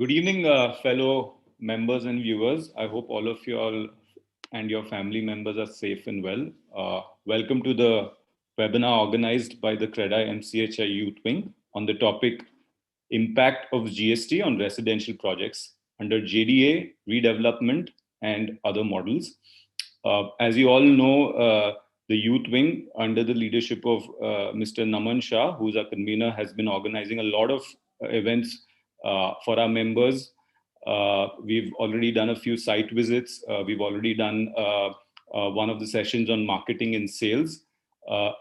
Good evening, fellow members and viewers. I hope all of you all and your family members are safe and well. Welcome to the webinar organized by the CREDAI-MCHI Youth Wing on the topic Impact of GST on Residential Projects under JDA, Redevelopment, and Other Models. As you all know, the Youth Wing, under the leadership of Mr. Naman Shah, who's our convener, has been organizing a lot of events for our members. We've already done a few site visits. We've already done one of the sessions on marketing and sales.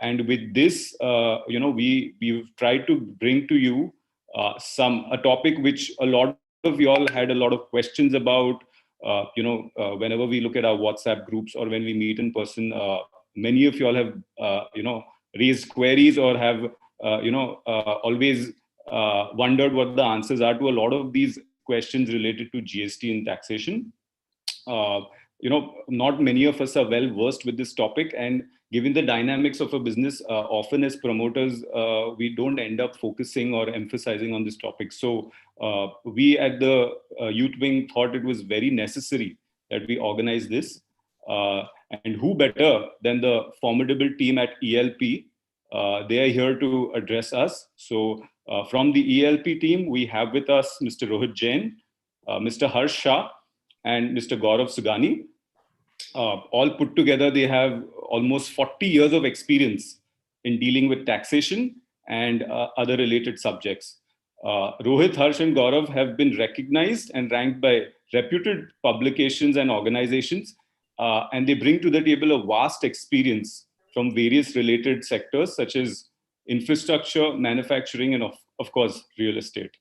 And with this, we've tried to bring to you a topic which a lot of you all had a lot of questions about. Whenever we look at our WhatsApp groups or when we meet in person, many of you all have, raised queries or have, always wondered what the answers are to a lot of these questions related to GST and taxation. Not many of us are well versed with this topic, and given the dynamics of a business, often as promoters, we don't end up focusing or emphasizing on this topic. So we at the Youth Wing thought it was very necessary that we organize this. And who better than the formidable team at ELP? They are here to address us. So from the ELP team, we have with us Mr. Rohit Jain, Mr. Harsh Shah, and Mr. Gourav Sogani. All put together, they have almost 40 years of experience in dealing with taxation and other related subjects. Rohit, Harsh, and Gourav have been recognized and ranked by reputed publications and organizations, and they bring to the table a vast experience from various related sectors such as infrastructure, manufacturing, and of course, real estate.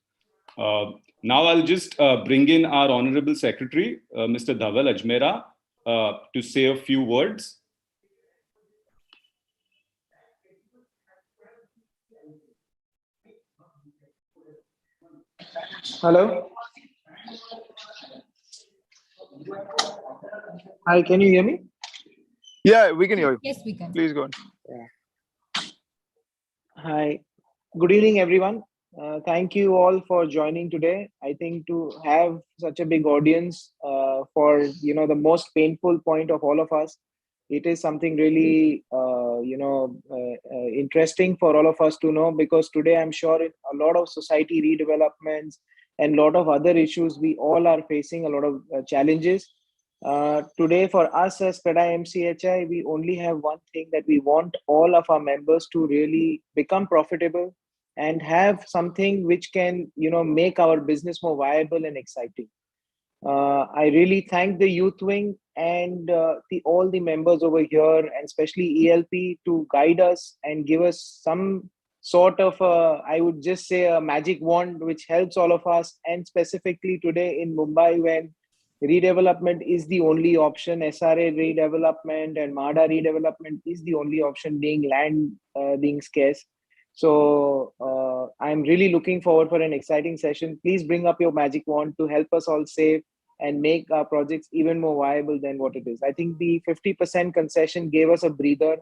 Now I'll just bring in our Honorable Secretary, Mr. Dhaval Ajmera, to say a few words. Hello. Hi, can you hear me? Yeah, we can hear you. Yes, we can. Please go on. Yeah. Hi. Good evening, everyone. Thank you all for joining today. I think to have such a big audience for the most painful point of all of us, it is something really interesting for all of us to know, because today I'm sure in a lot of society redevelopments and a lot of other issues, we all are facing a lot of challenges. Today for us as CREDAI-MCHI, we only have one thing, that we want all of our members to really become profitable and have something which can make our business more viable and exciting. I really thank the Youth Wing and all the members over here, and especially ELP, to guide us and give us some sort of I would just say a magic wand which helps all of us. And specifically today in Mumbai, when redevelopment is the only option, SRA redevelopment and MADA redevelopment is the only option, being land being scarce. So I'm really looking forward for an exciting session. Please bring up your magic wand to help us all save and make our projects even more viable than what it is. I think the 50% concession gave us a breather,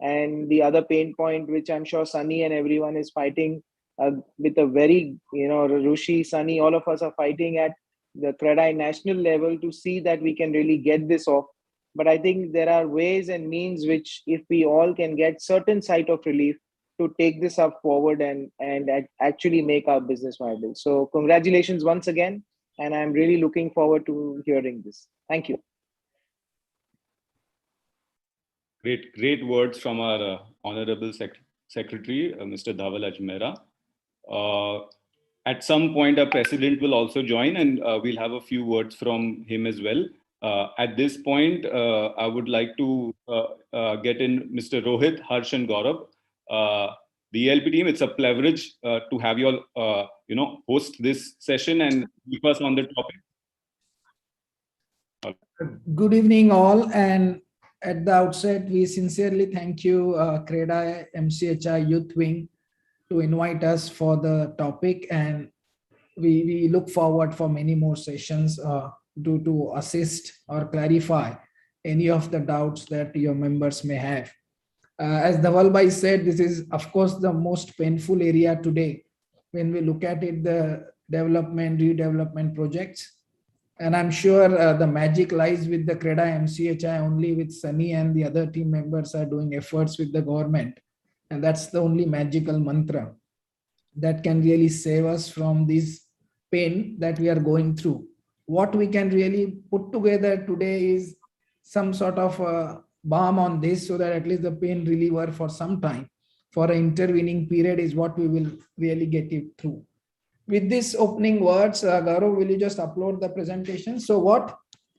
and the other pain point, which I'm sure Sunny and everyone is fighting with a very, Rushi, Sunny, all of us are fighting at the CREDAI national level to see that we can really get this off. But I think there are ways and means which, if we all can get certain site of relief, to take this up forward and actually make our business viable. So congratulations once again, and I'm really looking forward to hearing this. Thank you. Great words from our Honorable Secretary, Mr. Dhaval Ajmera. At some point, our President will also join, and we'll have a few words from him as well. At this point, I would like to get in Mr. Rohit, Harsh, and Gaurav. The ELP team, it's a privilege to have you all, host this session and keep us on the topic. Good evening, all. And at the outset, we sincerely thank you, CREDAI-MCHI Youth Wing, to invite us for the topic. And we look forward for many more sessions to assist or clarify any of the doubts that your members may have. As Dhaval Bhai said, this is, of course, the most painful area today. When we look at it, the development, redevelopment projects. And I'm sure the magic lies with the CREDAI-MCHI only, with Sunny and the other team members are doing efforts with the government. And that's the only magical mantra that can really save us from this pain that we are going through. What we can really put together today is some sort of balm on this, so that at least the pain reliever for some time, for an intervening period, is what we will really get it through. With these opening words, Gaurav, will you just upload the presentation? So what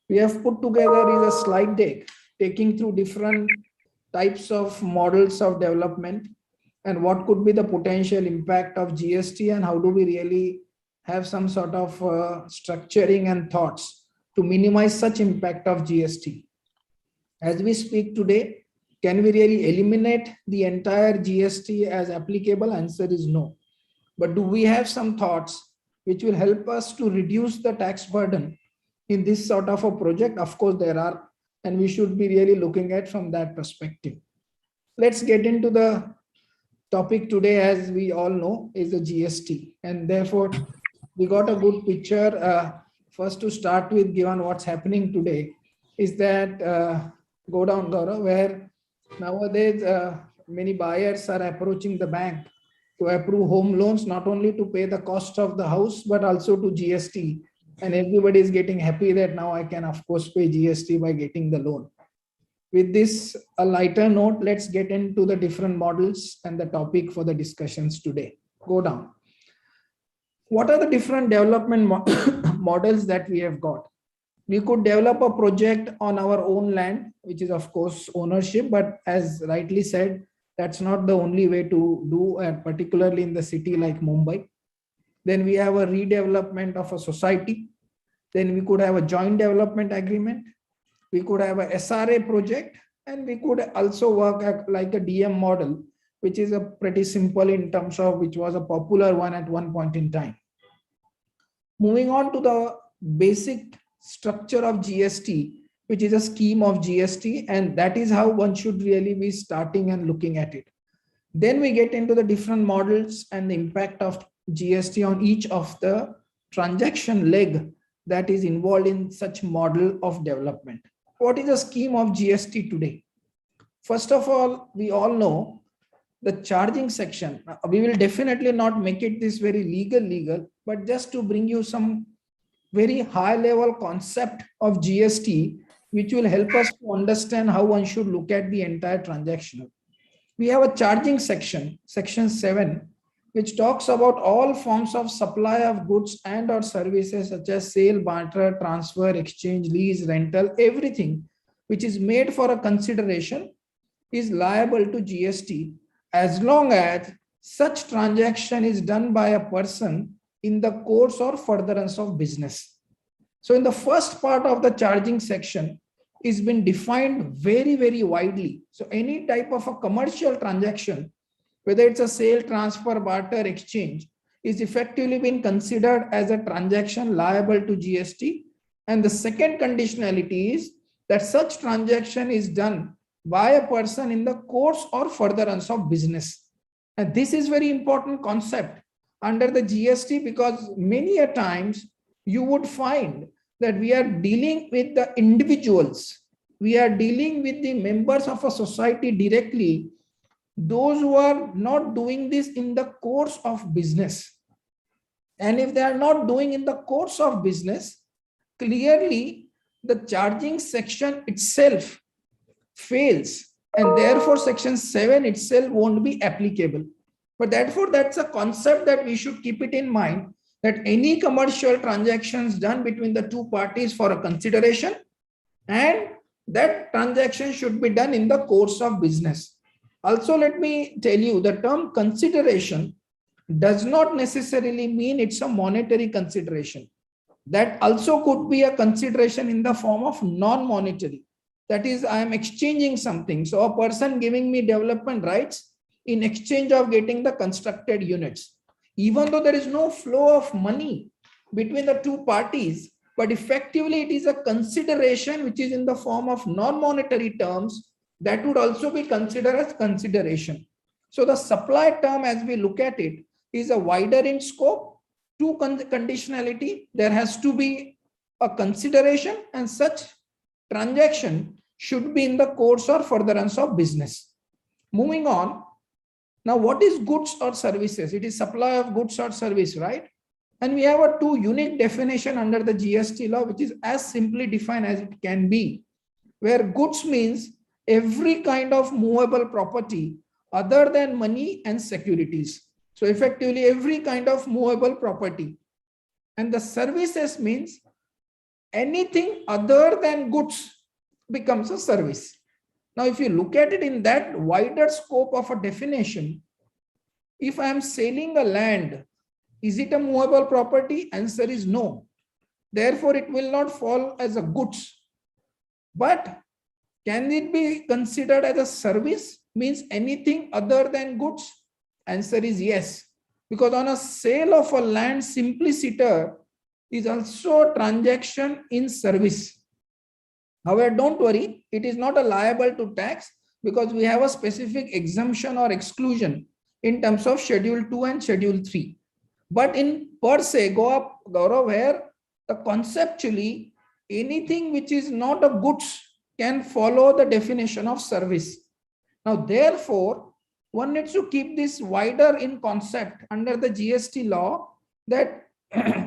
we have put together is a slide deck taking through different types of models of development and what could be the potential impact of GST, and how do we really have some sort of structuring and thoughts to minimize such impact of GST. As we speak today, can we really eliminate the entire GST as applicable? Answer is no. But do we have some thoughts which will help us to reduce the tax burden in this sort of a project? Of course, there are, and we should be really looking at from that perspective. Let's get into the topic today. As we all know, is the GST, and therefore we got a good picture. First, to start with, given what's happening today, is that go down, Gaurav, where nowadays many buyers are approaching the bank to approve home loans, not only to pay the cost of the house, but also to GST. And everybody is getting happy that now I can, of course, pay GST by getting the loan. With this, a lighter note, let's get into the different models and the topic for the discussions today. Go down. What are the different development models that we have got? We could develop a project on our own land, which is of course ownership, but as rightly said, that's not the only way to do, particularly in the city like Mumbai. Then we have a redevelopment of a society. Then we could have a joint development agreement. We could have a SRA project, and we could also work like a DM model, which is a pretty simple in terms of, which was a popular one at one point in time. Moving on to the basic structure of GST, which is a scheme of GST, and that is how one should really be starting and looking at it. Then we get into the different models and the impact of GST on each of the transaction leg that is involved in such model of development. What is a scheme of GST today? First of all, we all know the charging section. We will definitely not make it this very legal, but just to bring you some very high level concept of GST, which will help us to understand how one should look at the entire transaction. We have a charging section, section 7, which talks about all forms of supply of goods and or services such as sale, barter, transfer, exchange, lease, rental, everything which is made for a consideration is liable to GST as long as such transaction is done by a person in the course or furtherance of business. So in the first part of the charging section is been defined very, very widely. So any type of a commercial transaction, whether it's a sale, transfer, barter, exchange, is effectively been considered as a transaction liable to GST. And the second conditionality is that such transaction is done by a person in the course or furtherance of business. And this is very important concept under the GST, because many a times you would find that we are dealing with the individuals. We are dealing with the members of a society directly, those who are not doing this in the course of business. And if they are not doing in the course of business, clearly the charging section itself fails, and therefore section 7 itself won't be applicable. But therefore that's a concept that we should keep it in mind, that any commercial transactions done between the two parties for a consideration, and that transaction should be done in the course of business. Also, let me tell you, the term consideration does not necessarily mean it's a monetary consideration. That also could be a consideration in the form of non-monetary. That is, I am exchanging something. So a person giving me development rights in exchange of getting the constructed units. Even though there is no flow of money between the two parties, but effectively it is a consideration which is in the form of non-monetary terms, that would also be considered as consideration. So the supply term, as we look at it, is a wider in scope, to conditionality, there has to be a consideration, and such transaction should be in the course or furtherance of business. Moving on. Now, what is goods or services? It is supply of goods or service, right? And we have a two unique definition under the GST law, which is as simply defined as it can be, where goods means every kind of movable property other than money and securities. So effectively, every kind of movable property. And the services means anything other than goods becomes a service. Now, if you look at it in that wider scope of a definition, if I am selling a land, is it a movable property? Answer is no. Therefore, it will not fall as a goods. But can it be considered as a service? Means anything other than goods? Answer is yes. Because on a sale of a land, simpliciter is also a transaction in service. However, don't worry, it is not a liable to tax because we have a specific exemption or exclusion in terms of Schedule 2 and Schedule 3. But in per se, go up, Gaurav, where conceptually anything which is not a goods can follow the definition of service. Now, therefore, one needs to keep this wider in concept under the GST law that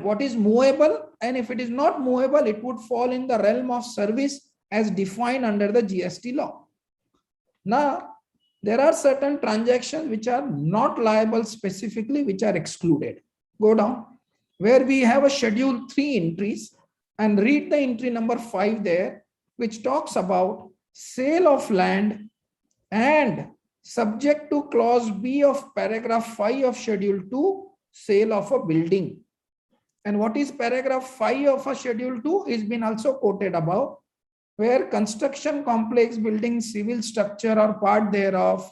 what is movable, and if it is not movable, it would fall in the realm of service as defined under the GST law. Now, there are certain transactions which are not liable specifically, which are excluded. Go down, where we have a Schedule 3 entries, and read the entry number 5 there, which talks about sale of land and subject to clause B of paragraph 5 of Schedule 2, sale of a building. And what is paragraph 5 of a Schedule 2 is been also quoted above, where construction complex, building, civil structure or part thereof,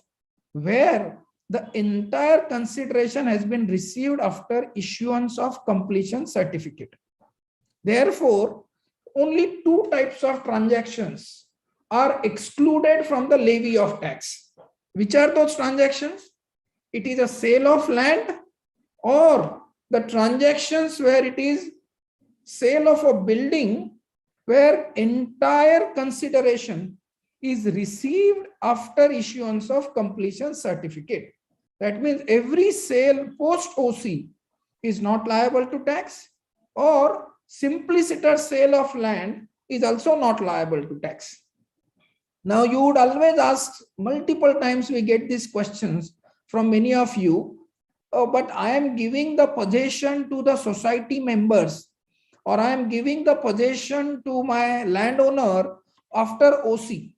where the entire consideration has been received after issuance of completion certificate. Therefore, only two types of transactions are excluded from the levy of tax. Which are those transactions? It is a sale of land or the transactions where it is sale of a building where entire consideration is received after issuance of completion certificate. That means every sale post OC is not liable to tax, or simpliciter sale of land is also not liable to tax. Now, you would always ask, multiple times we get these questions from many of you, but I am giving the possession to the society members, or I am giving the possession to my landowner after OC.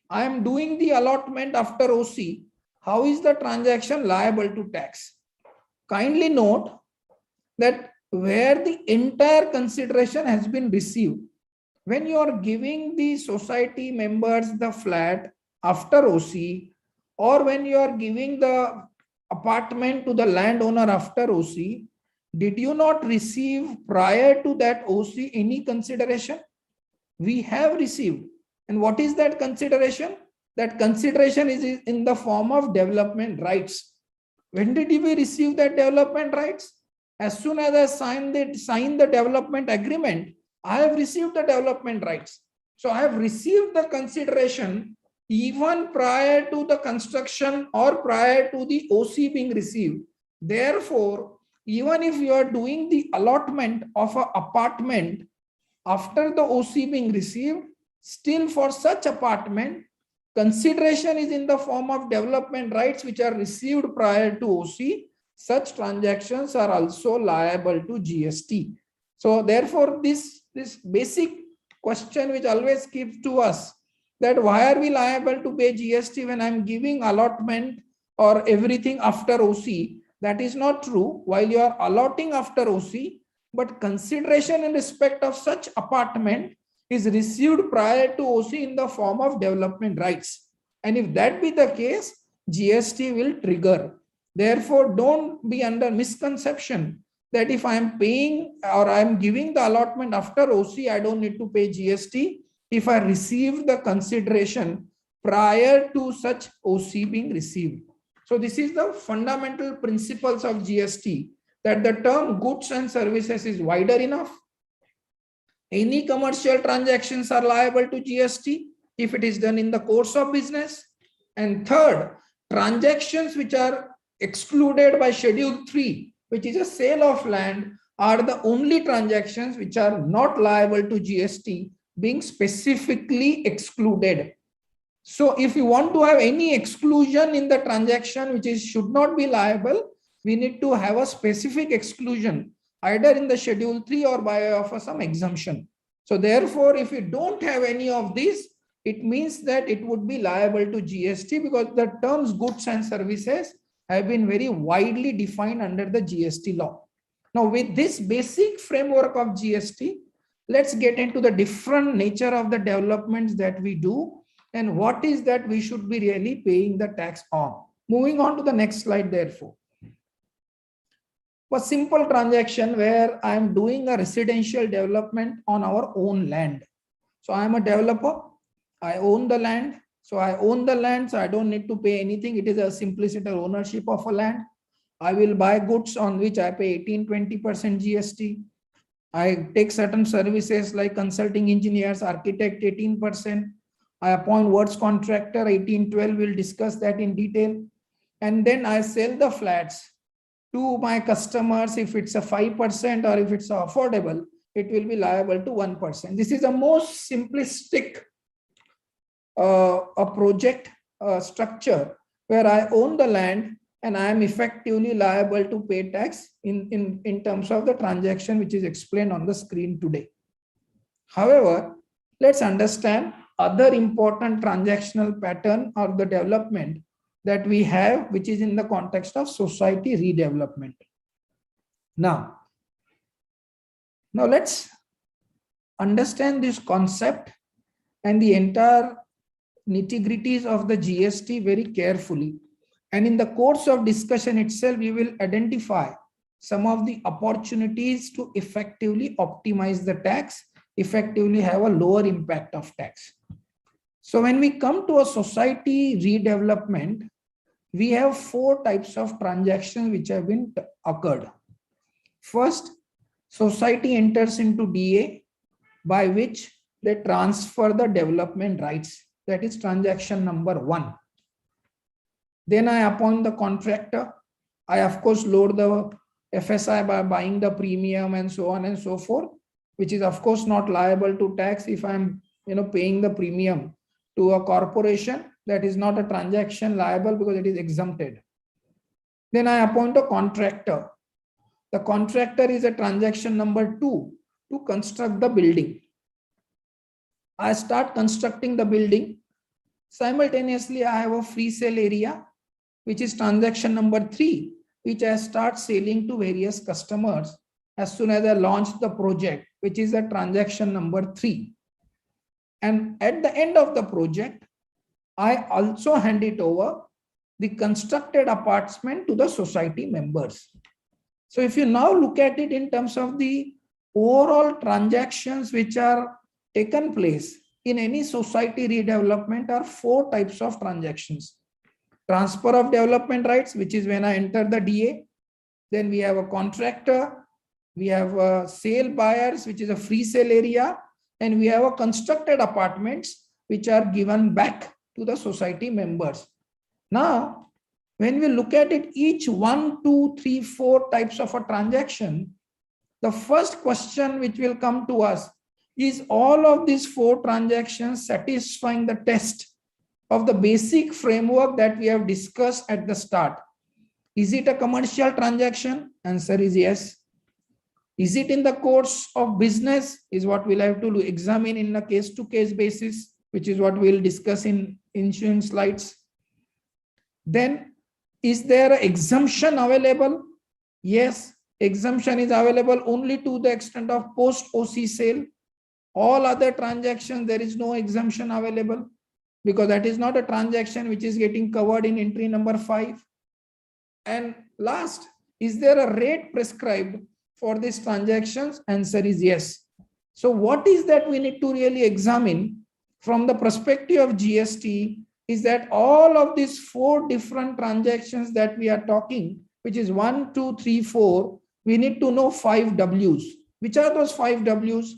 I am doing the allotment after OC. How is the transaction liable to tax? Kindly note that where the entire consideration has been received, when you are giving the society members the flat after OC, or when you are giving the apartment to the landowner after OC, did you not receive prior to that OC any consideration? We have received. And what is that consideration? That consideration is in the form of development rights. When did we receive that development rights? As soon as I signed the development agreement, I have received the development rights. So I have received the consideration even prior to the construction or prior to the OC being received. Therefore, even if you are doing the allotment of an apartment after the OC being received, still for such apartment, consideration is in the form of development rights which are received prior to OC. Such transactions are also liable to GST. So therefore, this basic question which always keeps to us, that why are we liable to pay GST when I'm giving allotment or everything after OC? That is not true. While you are allotting after OC, but consideration in respect of such apartment is received prior to OC in the form of development rights. And if that be the case, GST will trigger. Therefore, don't be under misconception that if I am paying or I am giving the allotment after OC, I don't need to pay GST if I receive the consideration prior to such OC being received. So this is the fundamental principles of GST, that the term goods and services is wider enough. Any commercial transactions are liable to GST if it is done in the course of business. And third, transactions which are excluded by Schedule 3, which is a sale of land, are the only transactions which are not liable to GST, being specifically excluded. So if you want to have any exclusion in the transaction which should not be liable, we need to have a specific exclusion either in the Schedule 3 or by of some exemption. So therefore, if you don't have any of these, it means that it would be liable to GST, because the terms goods and services have been very widely defined under the GST law. Now, with this basic framework of GST, let's get into the different nature of the developments that we do and what is that we should be really paying the tax on. Moving on to the next slide, therefore. A simple transaction where I am doing a residential development on our own land. So I am a developer, I own the land. So I own the land, so I don't need to pay anything. It is a simplicity ownership of a land. I will buy goods on which I pay 18-20% GST. I take certain services like consulting engineers, architect 18%. I appoint works contractor 18-12. We'll discuss that in detail. And then I sell the flats to my customers. If it's a 5% or if it's affordable, it will be liable to 1%. This is the most simplistic a project structure where I own the land and I am effectively liable to pay tax in terms of the transaction which is explained on the screen today. However, let's understand other important transactional pattern or the development that we have, which is in the context of society redevelopment. Now let's understand this concept and the entire nitty-gritties of the GST very carefully. And in the course of discussion itself, we will identify some of the opportunities to effectively optimize the tax, effectively have a lower impact of tax. So when we come to a society redevelopment, we have 4 types of transactions which have been occurred. First, society enters into DA, by which they transfer the development rights. That is transaction number 1. Then I appoint the contractor. I of course load the FSI by buying the premium and so on and so forth, which is of course not liable to tax if I'm paying the premium to a corporation. That is not a transaction liable because it is exempted. Then I appoint a contractor. The contractor is a transaction number 2 to construct the building. I start constructing the building. Simultaneously, I have a free sale area, which is transaction number 3, which I start selling to various customers as soon as I launch the project, which is a transaction number 3. And at the end of the project, I also hand it over the constructed apartment to the society members. So if you now look at it in terms of the overall transactions which are taken place in any society redevelopment, are 4 types of transactions. Transfer of development rights, which is when I enter the DA. Then we have a contractor, we have a sale buyers, which is a free sale area, and we have a constructed apartments which are given back to the society members. Now, when we look at it, each 1, 2, 3, 4 types of a transaction, the first question which will come to us is, all of these 4 transactions satisfying the test of the basic framework that we have discussed at the start? Is it a commercial transaction? Answer is yes. Is it in the course of business? Is what we'll have to examine in a case-to-case basis, which is what we'll discuss in ensuing slides. Then, is there an exemption available? Yes, exemption is available only to the extent of post-OC sale. All other transactions, there is no exemption available, because that is not a transaction which is getting covered in entry number 5. And last, is there a rate prescribed for these transactions? Answer is yes. So what is that we need to really examine from the perspective of GST is that all of these 4 different transactions that we are talking, which is 1, 2, 3, 4, we need to know 5 W's. Which are those 5 W's?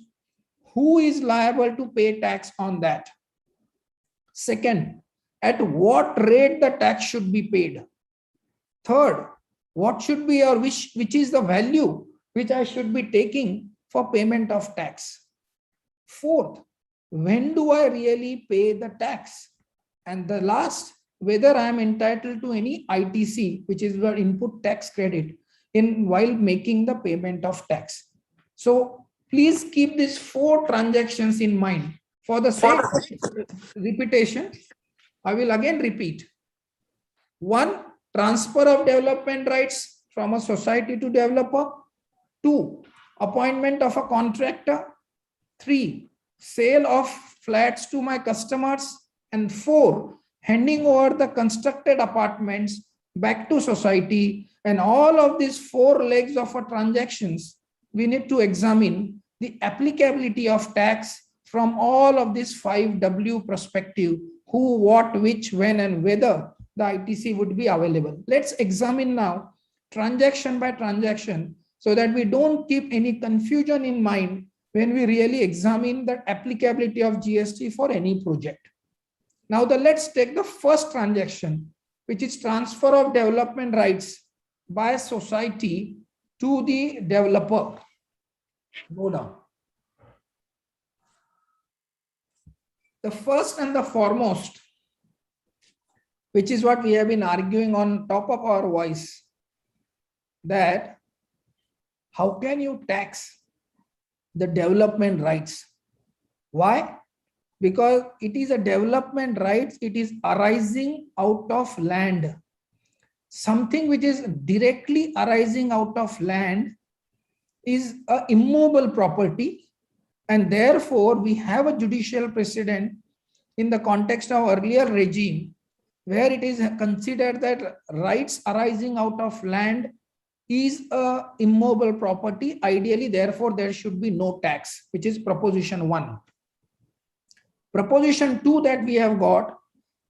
Who is liable to pay tax on that? Second, at what rate the tax should be paid? Third, what should be or which is the value which I should be taking for payment of tax? Fourth, when do I really pay the tax? And the last, whether I am entitled to any ITC, which is the input tax credit, in while making the payment of tax. So please keep these 4 transactions in mind. For the sake of repetition, I will again repeat. 1, transfer of development rights from a society to developer. 2, appointment of a contractor. 3, sale of flats to my customers. And 4, handing over the constructed apartments back to society. And all of these 4 legs of our transactions, we need to examine the applicability of tax from all of these 5 W perspective: who, what, which, when, and whether the ITC would be available. Let's examine now transaction by transaction so that we don't keep any confusion in mind when we really examine the applicability of GST for any project. Now let's take the first transaction, which is transfer of development rights by society to the developer. Go down. The first and the foremost, which is what we have been arguing on top of our voice, that how can you tax the development rights? Why? Because it is a development rights, it is arising out of land. Something which is directly arising out of land is an immovable property, and therefore we have a judicial precedent in the context of earlier regime where it is considered that rights arising out of land is a immovable property. Ideally, therefore, there should be no tax, which is proposition 1. Proposition 2 that we have got,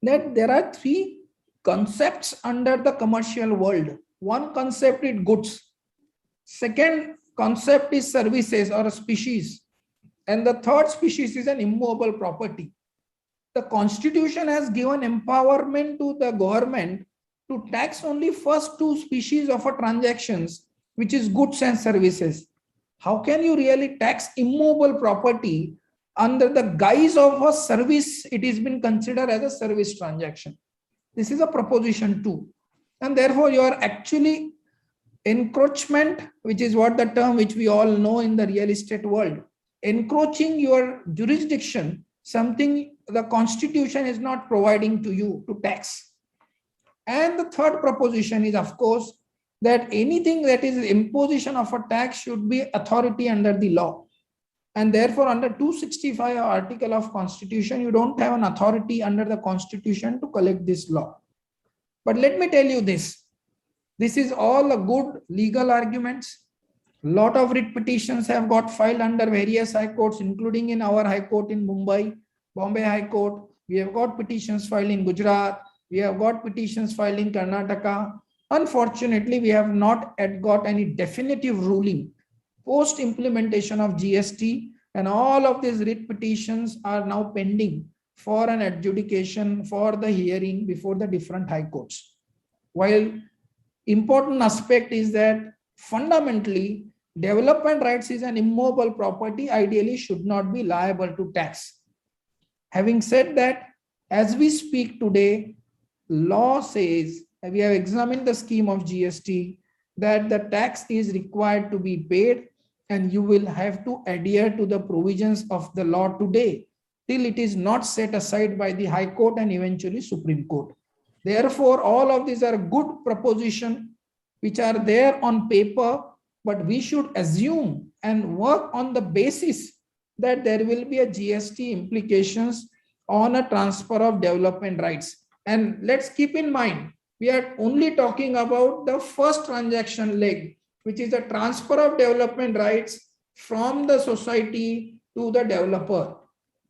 that there are 3 concepts under the commercial world. One concept is goods. Second concept is services or a species. And the third species is an immovable property. The Constitution has given empowerment to the government to tax only first 2 species of a transactions, which is goods and services. How can you really tax immovable property under the guise of a service? It has been considered as a service transaction. This is a proposition 2. And therefore you are actually encroachment, which is what the term which we all know in the real estate world, encroaching your jurisdiction, something the Constitution is not providing to you to tax. And the third proposition is, of course, that anything that is imposition of a tax should be authority under the law. And therefore, under 265 article of Constitution, you don't have an authority under the Constitution to collect this law. But let me tell you this. This is all a good legal arguments. Lot of writ petitions have got filed under various high courts, including in our high court in Mumbai, Bombay High Court. We have got petitions filed in Gujarat. We have got petitions filed in Karnataka. Unfortunately, we have not yet got any definitive ruling post implementation of GST, and all of these writ petitions are now pending for an adjudication for the hearing before the different high courts. While important aspect is that fundamentally development rights is an immovable property, ideally should not be liable to tax. Having said that, as we speak today, law says, we have examined the scheme of GST, that the tax is required to be paid and you will have to adhere to the provisions of the law today till it is not set aside by the High Court and eventually Supreme Court. Therefore, all of these are good propositions which are there on paper, but we should assume and work on the basis that there will be a GST implications on a transfer of development rights. And let's keep in mind, we are only talking about the first transaction leg, which is the transfer of development rights from the society to the developer.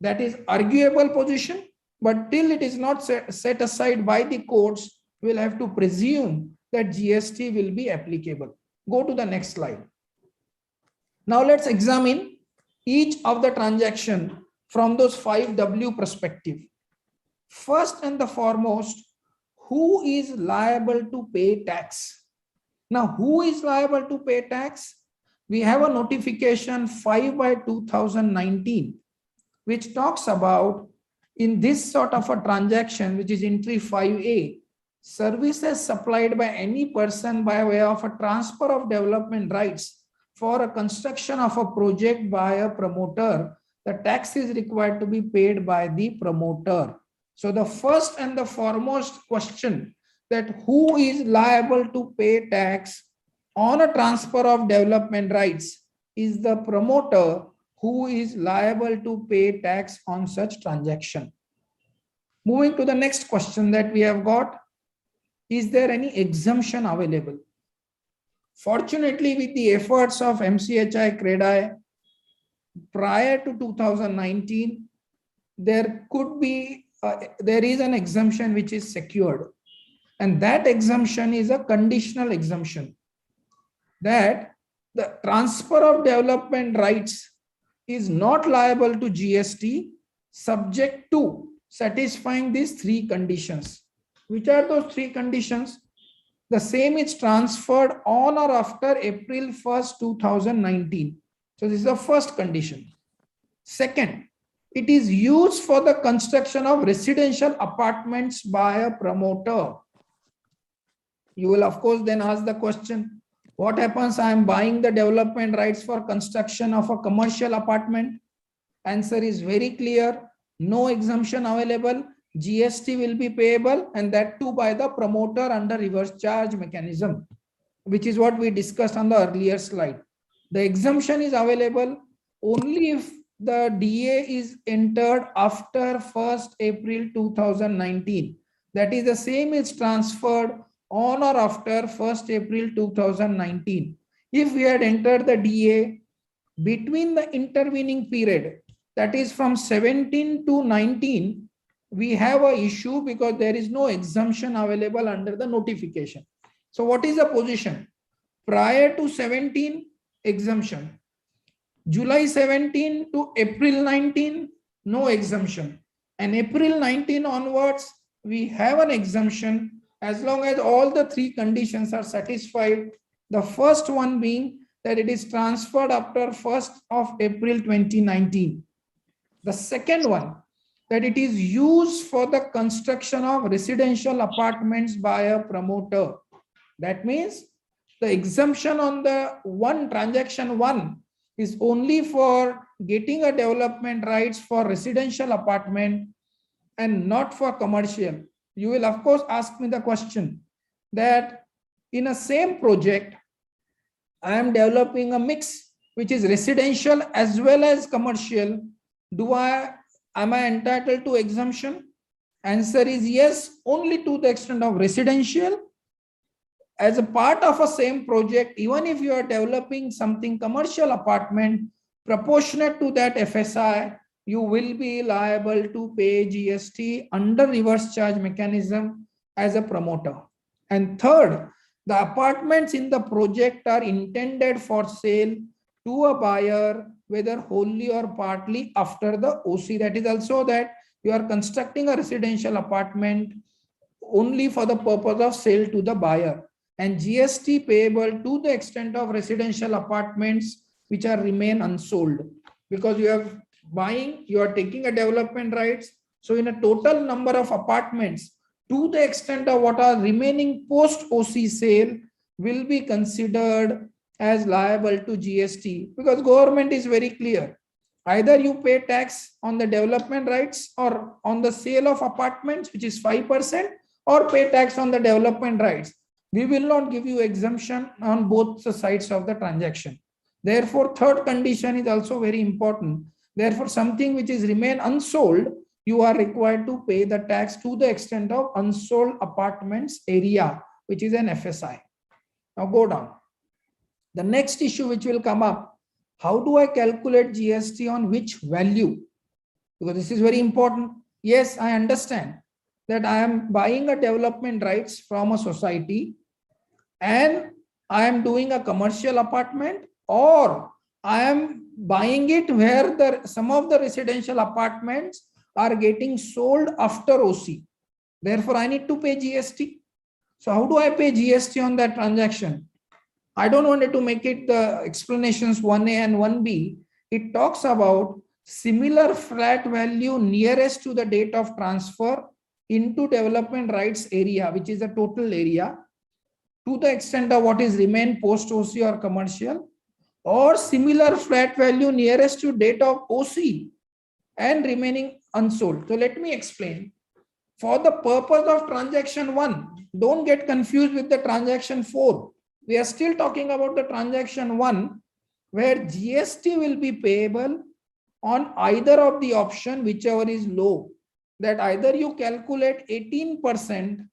That is arguable position, but till it is not set aside by the courts, we'll have to presume that GST will be applicable. Go to the next slide. Now let's examine each of the transaction from those 5W perspective. First and the foremost, who is liable to pay tax? Now, who is liable to pay tax? We have a notification 5/2019, which talks about in this sort of a transaction, which is entry 5A, services supplied by any person by way of a transfer of development rights for a construction of a project by a promoter, the tax is required to be paid by the promoter. So the first and the foremost question, that who is liable to pay tax on a transfer of development rights, is the promoter who is liable to pay tax on such transaction. Moving to the next question that we have got, is there any exemption available? Fortunately, with the efforts of MCHI CREDAI prior to 2019, there is an exemption which is secured, and that exemption is a conditional exemption, that the transfer of development rights is not liable to GST subject to satisfying these three conditions. Which are those three conditions? The same is transferred on or after April 1st, 2019. So this is the first condition. Second, it is used for the construction of residential apartments by a promoter. You will of course then ask the question, what happens? I am buying the development rights for construction of a commercial apartment. Answer is very clear. No exemption available. GST will be payable, and that too by the promoter under reverse charge mechanism, which is what we discussed on the earlier slide. The exemption is available only if the DA is entered after 1st April 2019. That is the same is transferred on or after 1st April 2019. If we had entered the DA between the intervening period, that is from 17 to 19, we have an issue because there is no exemption available under the notification. So what is the position? Prior to 17, exemption. July 17 to April 19, no exemption. And April 19 onwards, we have an exemption as long as all the three conditions are satisfied. The first one being that it is transferred after 1st of April 2019. The second one, that it is used for the construction of residential apartments by a promoter. That means the exemption on the transaction one is only for getting a development rights for residential apartment and not for commercial. You will of course ask me the question that in a same project, I am developing a mix which is residential as well as commercial. Am I entitled to exemption? Answer is yes, only to the extent of residential. As a part of a same project, even if you are developing something commercial apartment, proportionate to that FSI, you will be liable to pay GST under reverse charge mechanism as a promoter. And third, the apartments in the project are intended for sale to a buyer, whether wholly or partly after the OC. That is also that you are constructing a residential apartment only for the purpose of sale to the buyer, and GST payable to the extent of residential apartments which are remain unsold, because you are taking a development rights. So in a total number of apartments, to the extent of what are remaining post OC sale will be considered as liable to GST, because government is very clear. Either you pay tax on the development rights or on the sale of apartments, which is 5%, or pay tax on the development rights. We will not give you exemption on both the sides of the transaction. Therefore, third condition is also very important. Therefore, something which is remain unsold, you are required to pay the tax to the extent of unsold apartments area, which is an FSI. Now go down. The next issue which will come up, how do I calculate GST on which value? Because this is very important. Yes, I understand that I am buying a development rights from a society, and I am doing a commercial apartment, or I am buying it where some of the residential apartments are getting sold after OC. Therefore, I need to pay GST. So how do I pay GST on that transaction? I don't want to make it the explanations 1A and 1B. It talks about similar flat value nearest to the date of transfer into development rights area, which is the total area, to the extent of what is remain post OC or commercial, or similar flat value nearest to date of OC and remaining unsold. So let me explain. For the purpose of transaction 1, don't get confused with the transaction 4. We are still talking about the transaction 1, where GST will be payable on either of the option, whichever is low. That either you calculate 18%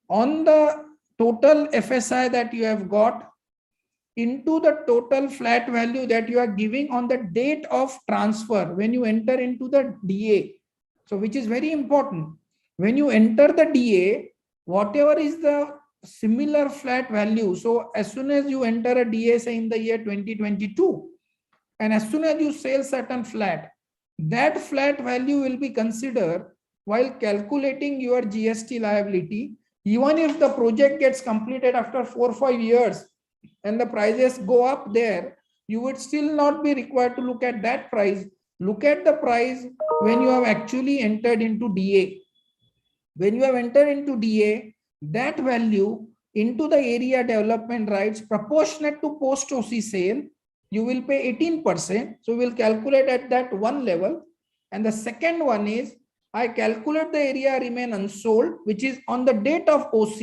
on the total FSI that you have got into the total flat value that you are giving on the date of transfer when you enter into the DA. So which is very important. When you enter the DA, whatever is the similar flat value. So as soon as you enter a DA, say in the year 2022, and as soon as you sell certain flat, that flat value will be considered while calculating your GST liability. Even if the project gets completed after 4 or 5 years and the prices go up there, you would still not be required to look at that price. Look at the price when you have actually entered into DA. When you have entered into DA, that value into the area development rights proportionate to post OC sale, you will pay 18%. So we will calculate at that one level. And the second one is, I calculate the area remain unsold, which is on the date of OC.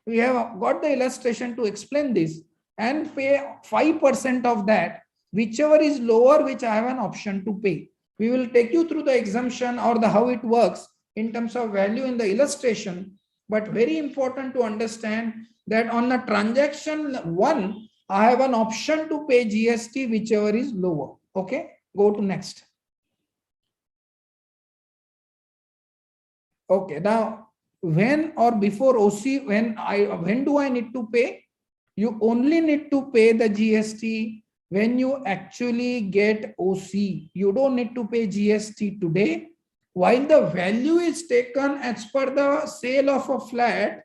We have got the illustration to explain this, and pay 5% of that, whichever is lower, which I have an option to pay. We will take you through the exemption or the how it works in terms of value in the illustration. But very important to understand that on the transaction 1, I have an option to pay GST, whichever is lower. Okay, go to next. Okay, now when or before OC, when do I need to pay? You only need to pay the GST when you actually get OC. You don't need to pay GST today. While the value is taken as per the sale of a flat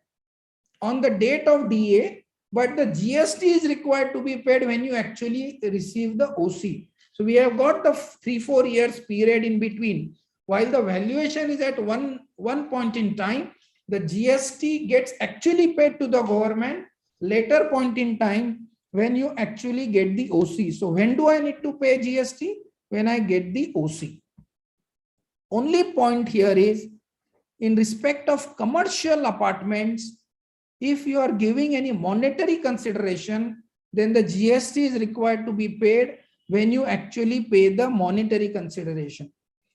on the date of DA, but the GST is required to be paid when you actually receive the OC. So we have got the 3-4 years period in between. While the valuation is at one point in time, the GST gets actually paid to the government later point in time when you actually get the OC. So when do I need to pay GST? When I get the OC. Only point here is, in respect of commercial apartments, if you are giving any monetary consideration, then the GST is required to be paid when you actually pay the monetary consideration.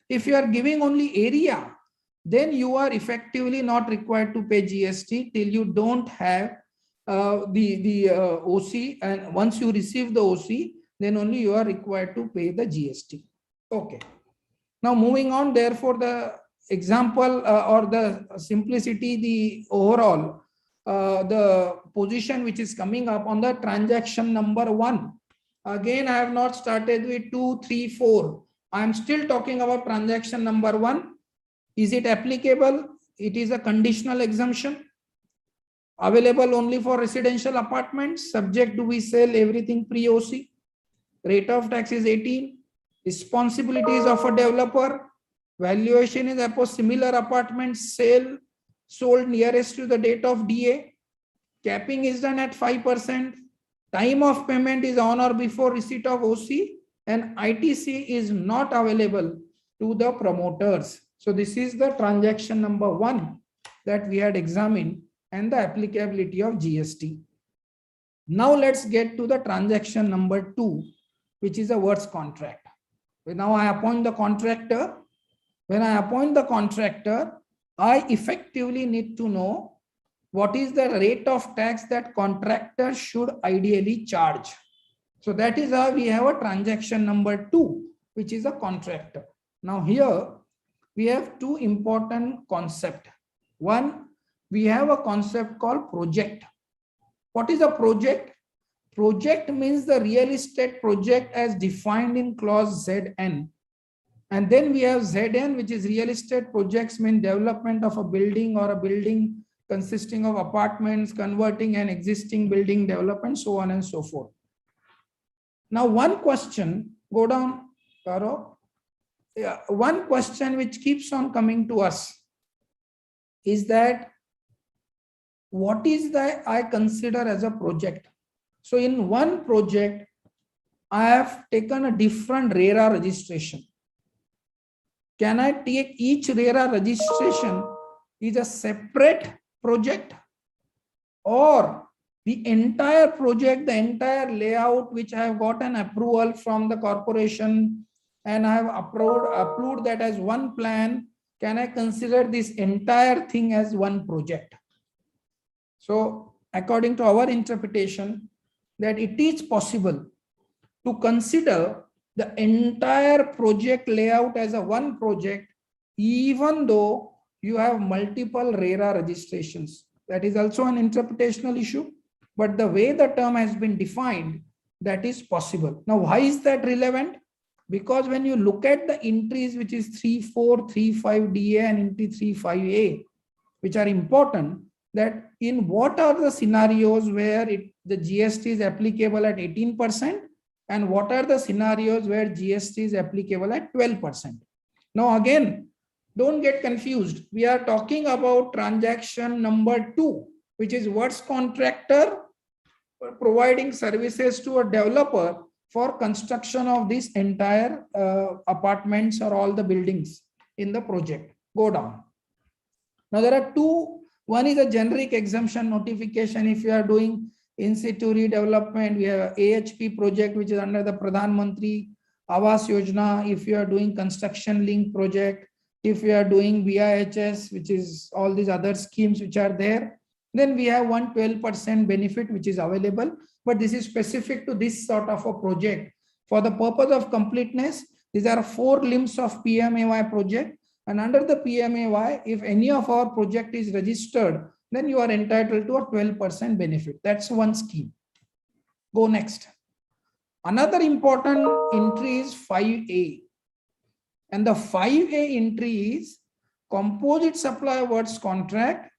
If you are giving only area, then you are effectively not required to pay GST till you don't have the OC, and once you receive the OC, then only you are required to pay the GST. Okay. Now moving on, therefore the example or the simplicity, the overall, the position which is coming up on the transaction number 1. Again, I have not started with 2, 3, 4. I am still talking about transaction number 1. Is it applicable? It is a conditional exemption. Available only for residential apartments, subject to we sell everything pre-OC. Rate of tax is 18. Responsibilities of a developer. Valuation is upon similar apartments sold nearest to the date of DA. Capping is done at 5%. Time of payment is on or before receipt of OC, and ITC is not available to the promoters. So this is the transaction number 1 that we had examined and the applicability of GST. Now let's get to the transaction number 2, which is a works contract. Now I appoint the contractor. When I appoint the contractor, I effectively need to know what is the rate of tax that contractor should ideally charge. So that is how we have a transaction number 2, which is a contractor. Now here we have 2 important concepts. One, we have a concept called project. What is a project? project means the real estate project as defined in clause ZN. And then we have ZN, which is real estate projects mean development of a building or a building consisting of apartments, converting an existing building development, so on and so forth. Now, one question, go down, Karo. Yeah, one question which keeps on coming to us is that what is that I consider as a project? So in one project, I have taken a different RERA registration. Can I take each RERA registration is a separate project, or the entire project, the entire layout which I have got an approval from the corporation and I have approved that as one plan, can I consider this entire thing as one project? So according to our interpretation, that it is possible to consider the entire project layout as a one project, even though you have multiple RERA registrations. That is also an interpretational issue, but the way the term has been defined, that is possible. Now, why is that relevant? Because when you look at the entries, which is 3435DA and entry 35A, which are important, that in what are the scenarios where the GST is applicable at 18%, and what are the scenarios where GST is applicable at 12%. Now, again, don't get confused. We are talking about transaction number 2, which is works contractor providing services to a developer for construction of this entire apartments or all the buildings in the project. Go down. Now, there are two. One is a generic exemption notification. If you are doing in situ redevelopment, we have AHP project, which is under the Pradhan Mantri Awas Yojana. If you are doing construction link project, if you are doing BIHS, which is all these other schemes which are there, then we have 112% benefit which is available. But this is specific to this sort of a project. For the purpose of completeness, these are 4 limbs of PMAY project. And under the PMAY, if any of our project is registered, then you are entitled to a 12% benefit. That's one scheme. Go next. Another important entry is 5A. And the 5A entry is composite supply works contract,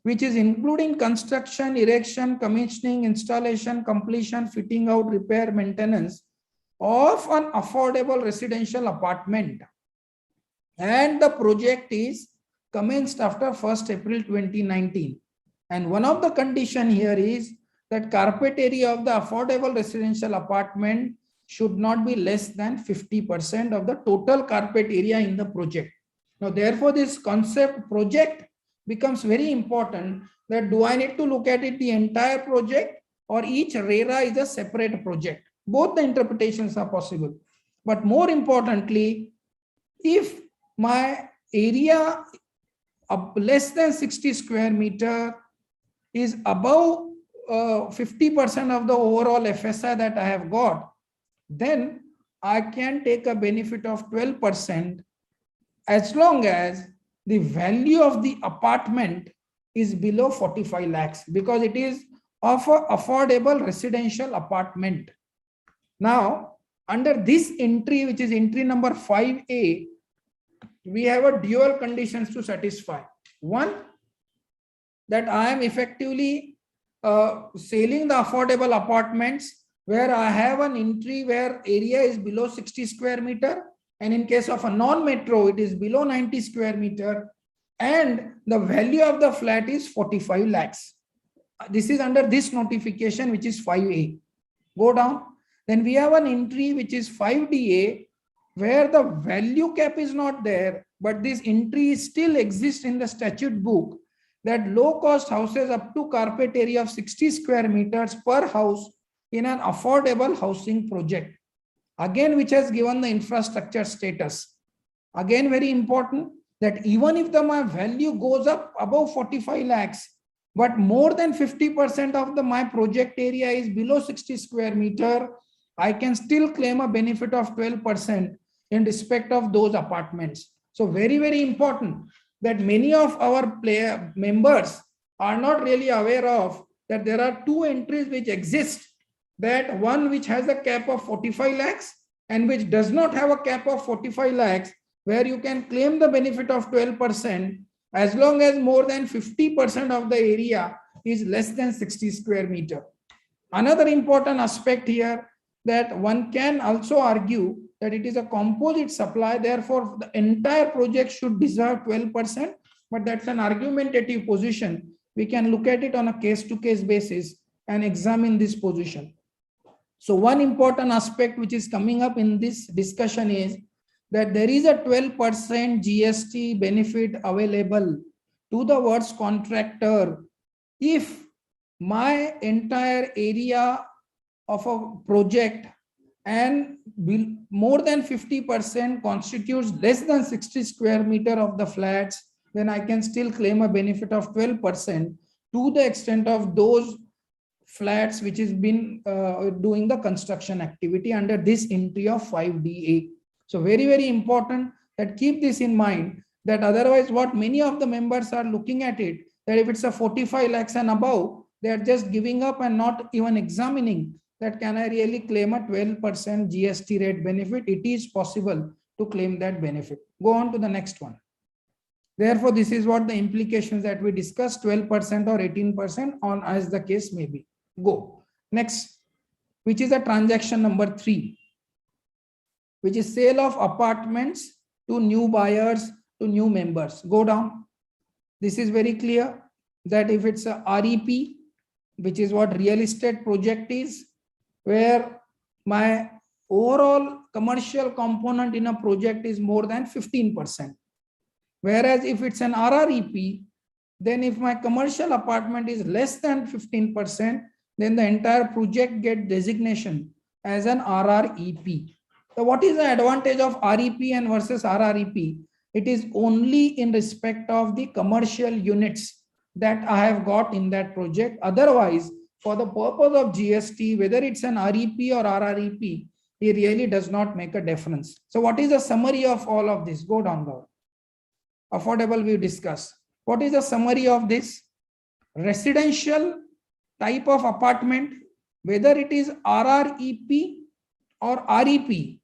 which is including construction, erection, commissioning, installation, completion, fitting out, repair, maintenance of an affordable residential apartment. And the project is commenced after 1st April 2019. And one of the conditions here is that carpet area of the affordable residential apartment should not be less than 50% of the total carpet area in the project. Now, therefore, this concept project becomes very important, that do I need to look at it the entire project, or each RERA is a separate project? Both the interpretations are possible. But more importantly, if my area of less than 60 square meter is above 50% of the overall FSI that I have got, then I can take a benefit of 12% as long as the value of the apartment is below 45 lakhs, because it is of an affordable residential apartment. Now, under this entry, which is entry number 5A, we have a dual conditions to satisfy. One, that I am effectively selling the affordable apartments where I have an entry where area is below 60 square meter. And in case of a non-metro, it is below 90 square meter. And the value of the flat is 45 lakhs. This is under this notification, which is 5A. Go down. Then we have an entry which is 5DA, where the value cap is not there, but this entry still exists in the statute book, that low-cost houses up to carpet area of 60 square meters per house in an affordable housing project. Again, which has given the infrastructure status. Again, very important, that even if my value goes up above 45 lakhs, but more than 50% of my project area is below 60 square meter, I can still claim a benefit of 12% in respect of those apartments. So very, very important that many of our members are not really aware of that there are two entries which exist. that one which has a cap of 45 lakhs and which does not have a cap of 45 lakhs, where you can claim the benefit of 12% as long as more than 50% of the area is less than 60 square meter. Another important aspect here, that one can also argue that it is a composite supply, therefore the entire project should deserve 12%, but that's an argumentative position. We can look at it on a case-to-case basis and examine this position. So one important aspect which is coming up in this discussion is that there is a 12% GST benefit available to the works contractor if my entire area of a project and more than 50% constitutes less than 60 square meter of the flats, then I can still claim a benefit of 12% to the extent of those flats which has been doing the construction activity under this entry of 5DA. So very, very important that keep this in mind, that otherwise what many of the members are looking at it, that if it's a 45 lakhs and above, they are just giving up and not even examining that can I really claim a 12% GST rate benefit. It is possible to claim that benefit. Go on to the next one. Therefore, this is what the implications that we discussed, 12% or 18% on as the case may be. Go. Next, which is a transaction number 3, which is sale of apartments to new buyers, to new members. Go down. This is very clear that if it's a REP, which is what real estate project is, where my overall commercial component in a project is more than 15%. Whereas if it's an RREP, then if my commercial apartment is less than 15%, then the entire project gets designation as an RREP. So what is the advantage of REP and versus RREP? It is only in respect of the commercial units that I have got in that project. Otherwise, for the purpose of GST, whether it's an REP or RREP, it really does not make a difference. So what is the summary of all of this? Go down there. Affordable we discuss. What is the summary of this? Residential type of apartment, whether it is RREP or REP.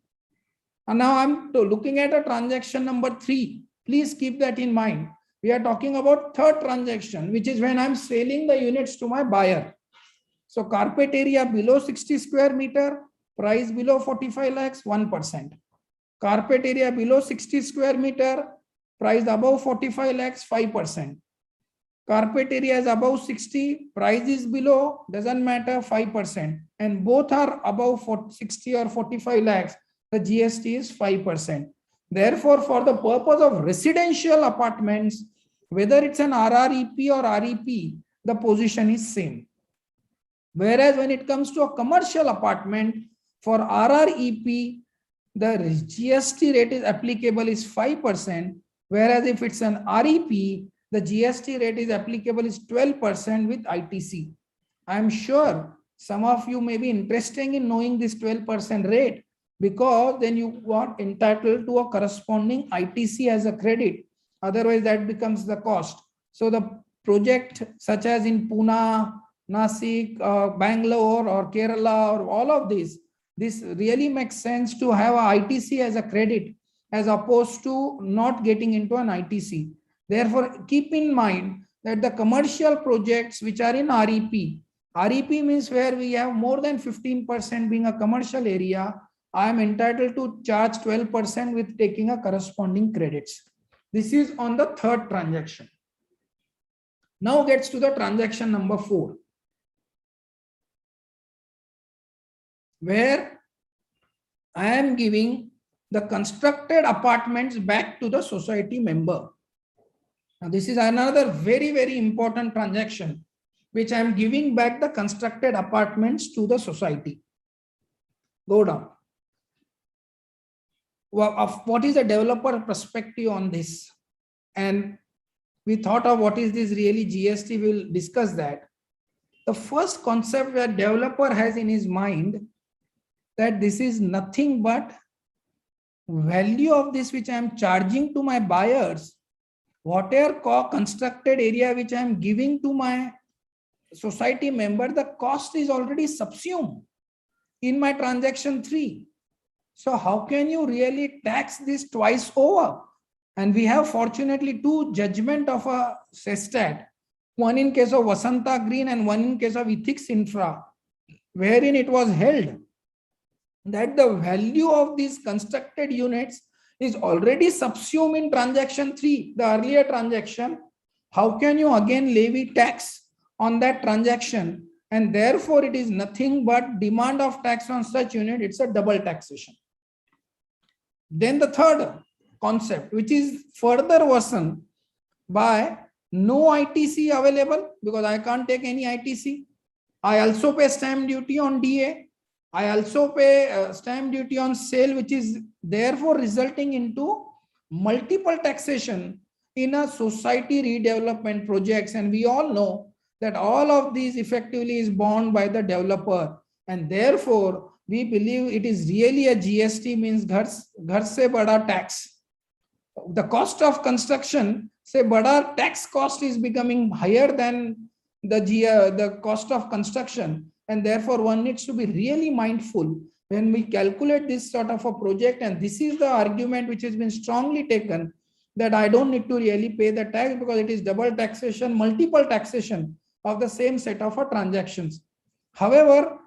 And now I'm looking at a transaction number 3. Please keep that in mind. We are talking about third transaction, which is when I'm selling the units to my buyer. So carpet area below 60 square meter, price below 45 lakhs, 1%. Carpet area below 60 square meter, price above 45 lakhs, 5%. Carpet area is above 60, price is below, doesn't matter, 5%. And both are above 60 or 45 lakhs, the GST is 5%. Therefore, for the purpose of residential apartments, whether it's an RREP or REP, the position is same. Whereas when it comes to a commercial apartment, for RREP, the GST rate is applicable is 5%. Whereas if it's an REP, the GST rate is applicable is 12% with ITC. I'm sure some of you may be interested in knowing this 12% rate, because then you are entitled to a corresponding ITC as a credit. Otherwise, that becomes the cost. So the project such as in Pune, Nasik, Bangalore or Kerala or all of these, this really makes sense to have a ITC as a credit as opposed to not getting into an ITC. Therefore, keep in mind that the commercial projects which are in REP, REP means where we have more than 15% being a commercial area, I am entitled to charge 12% with taking a corresponding credits. This is on the third transaction. Now gets to the transaction number 4, where I am giving the constructed apartments back to the society member. Now this is another very, very important transaction, which I am giving back the constructed apartments to the society. Go down. What is the developer perspective on this? And we thought of what is this really GST, we'll discuss that. The first concept that developer has in his mind, that this is nothing but value of this which I am charging to my buyers, whatever constructed area which I am giving to my society member, the cost is already subsumed. in my transaction 3. So how can you really tax this twice over? And we have fortunately 2 judgment of a SESTAT, one in case of Vasanta Green and one in case of Ethics Infra, wherein it was held that the value of these constructed units is already subsumed in transaction 3, the earlier transaction. How can you again levy tax on that transaction? And therefore it is nothing but demand of tax on such unit. It's a double taxation. Then the third concept, which is further worsened by no ITC available, because I can't take any ITC. I also pay stamp duty on DA. I also pay stamp duty on sale, which is therefore resulting into multiple taxation in a society redevelopment projects. And we all know that all of these effectively is borne by the developer. And therefore, we believe it is really a GST, means ghar se bada tax. The cost of construction, say bada tax cost is becoming higher than the cost of construction. And therefore, one needs to be really mindful when we calculate this sort of a project. And this is the argument which has been strongly taken, that I don't need to really pay the tax because it is double taxation, multiple taxation of the same set of transactions. However,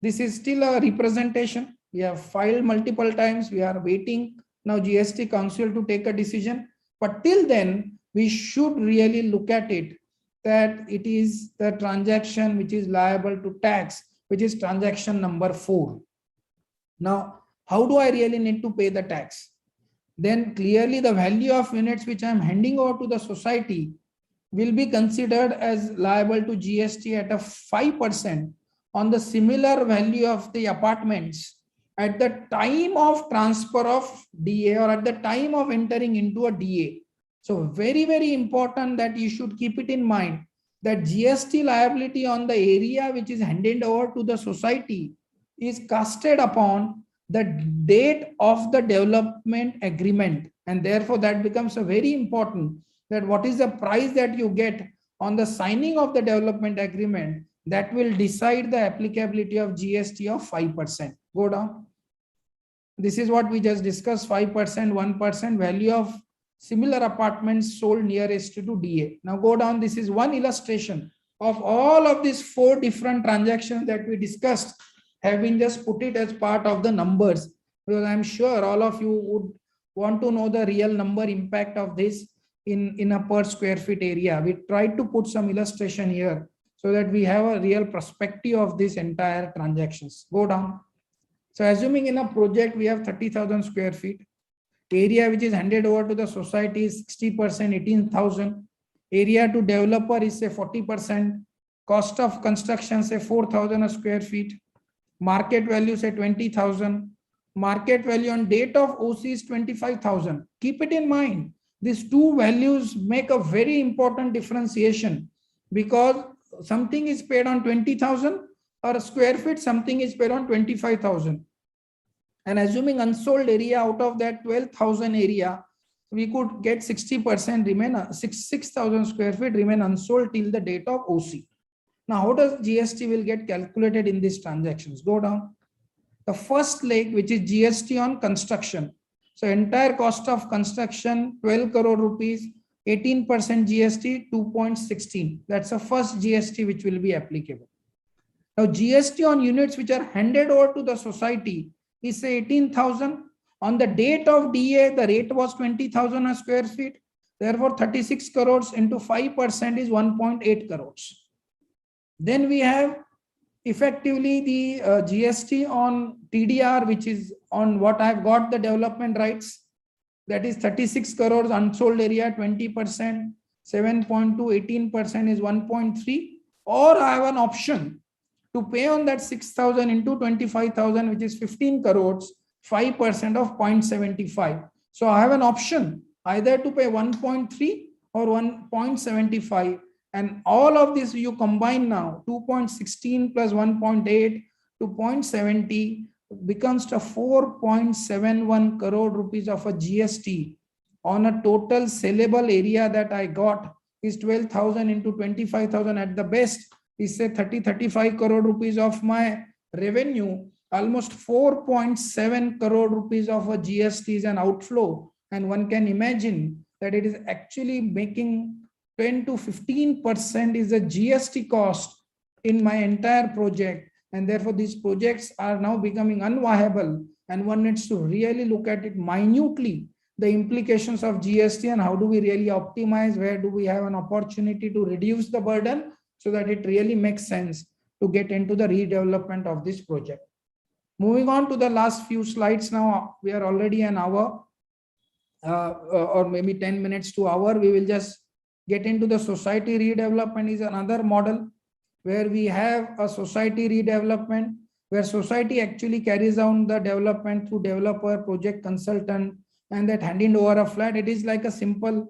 this is still a representation. We have filed multiple times. We are waiting now GST Council to take a decision. But till then, we should really look at it that it is the transaction which is liable to tax, which is transaction number 4. Now, how do I really need to pay the tax? Then clearly the value of units which I am handing over to the society will be considered as liable to GST at a 5% on the similar value of the apartments at the time of transfer of DA or at the time of entering into a DA. So very, very important that you should keep it in mind that GST liability on the area which is handed over to the society is casted upon the date of the development agreement. And therefore that becomes a very important, that what is the price that you get on the signing of the development agreement, that will decide the applicability of GST of 5%. Go down. This is what we just discussed, 5%, 1% value of similar apartments sold nearest to DA. Now go down. This is one illustration of all of these 4 different transactions that we discussed, have been just put it as part of the numbers, because I'm sure all of you would want to know the real number impact of this in a per square feet area. We tried to put some illustration here so that we have a real perspective of this entire transactions. Go down. So assuming in a project we have 30,000 square feet, area which is handed over to the society is 60%, 18,000. Area to developer is say 40%. Cost of construction say 4,000 a square feet. Market value say 20,000. Market value on date of OC is 25,000. Keep it in mind. These 2 values make a very important differentiation, because something is paid on 20,000 or a square feet, something is paid on 25,000. And assuming unsold area out of that 12,000 area, we could get 60% remain 6,000 square feet remain unsold till the date of OC. Now, how does GST will get calculated in these transactions? Go down. The first leg, which is GST on construction. So entire cost of construction, 12 crore rupees, 18% GST, 2.16. That's the first GST which will be applicable. Now GST on units which are handed over to the society is say 18,000. On the date of DA, the rate was 20,000 a square feet. Therefore, 36 crores into 5% is 1.8 crores. Then we have effectively the GST on TDR, which is on what I've got the development rights. That is 36 crores unsold area, 20%, 7.2, 18% is 1.3. Or I have an option to pay on that 6,000 into 25,000, which is 15 crores, 5% of 0.75. So I have an option either to pay 1.3 or 1.75. And all of this you combine now, 2.16 plus 1.8 to 0.70 becomes to 4.71 crore rupees of a GST on a total sellable area that I got is 12,000 into 25,000 at the best is say 35 crore rupees of my revenue. almost 4.7 crore rupees of a GST is an outflow. And one can imagine that it is actually making 10 to 15% is a GST cost in my entire project. And therefore these projects are now becoming unviable. And one needs to really look at it minutely, the implications of GST and how do we really optimize, where do we have an opportunity to reduce the burden so that it really makes sense to get into the redevelopment of this project. Moving on to the last few slides now, we are already an hour or maybe 10 minutes to hour. We will just get into the society redevelopment is another model where we have a society redevelopment where society actually carries out the development through developer, project consultant, and that handing over a flat. It is like a simple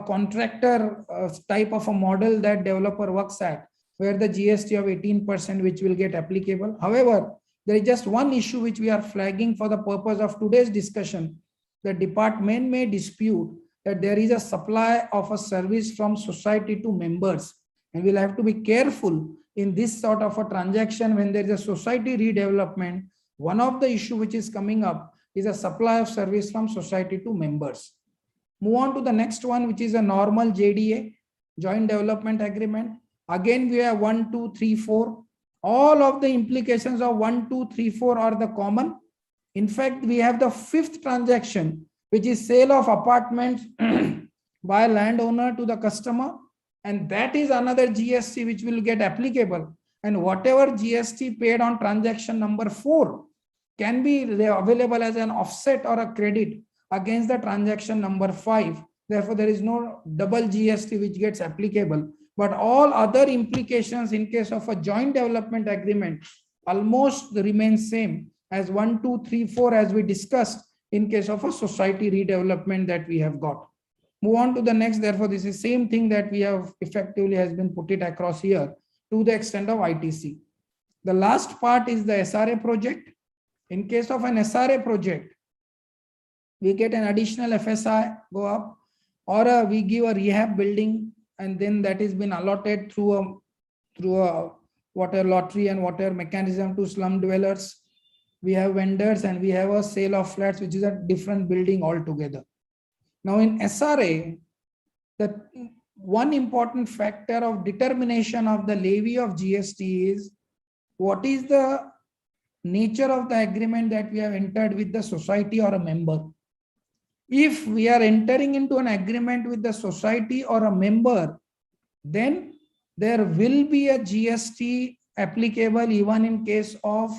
contractor type of a model that developer works at, where the GST of 18% which will get applicable. However, there is just one issue which we are flagging for the purpose of today's discussion. The department may dispute that there is a supply of a service from society to members, and we'll have to be careful in this sort of a transaction when there is a society redevelopment. One of the issue which is coming up is a supply of service from society to members. Move on to the next one, which is a normal JDA, joint development agreement. Again, we have 1, 2, 3, 4. All of the implications of 1, 2, 3, 4 are the common. In fact, we have the fifth transaction, which is sale of apartments by a landowner to the customer. And that is another GST which will get applicable. And whatever GST paid on transaction number 4 can be available as an offset or a credit against the transaction number 5. Therefore, there is no double GST which gets applicable. But all other implications in case of a joint development agreement almost remain same as 1, 2, 3, 4 as we discussed in case of a society redevelopment that we have got. Move on to the next. Therefore, this is same thing that we have effectively has been put it across here to the extent of ITC. The last part is the SRA project. In case of an SRA project, we get an additional FSI go up, or we give a rehab building, and then that has been allotted through a water lottery and water mechanism to slum dwellers. We have vendors and we have a sale of flats, which is a different building altogether. Now in SRA, the one important factor of determination of the levy of GST is what is the nature of the agreement that we have entered with the society or a member. If we are entering into an agreement with the society or a member, then there will be a GST applicable even in case of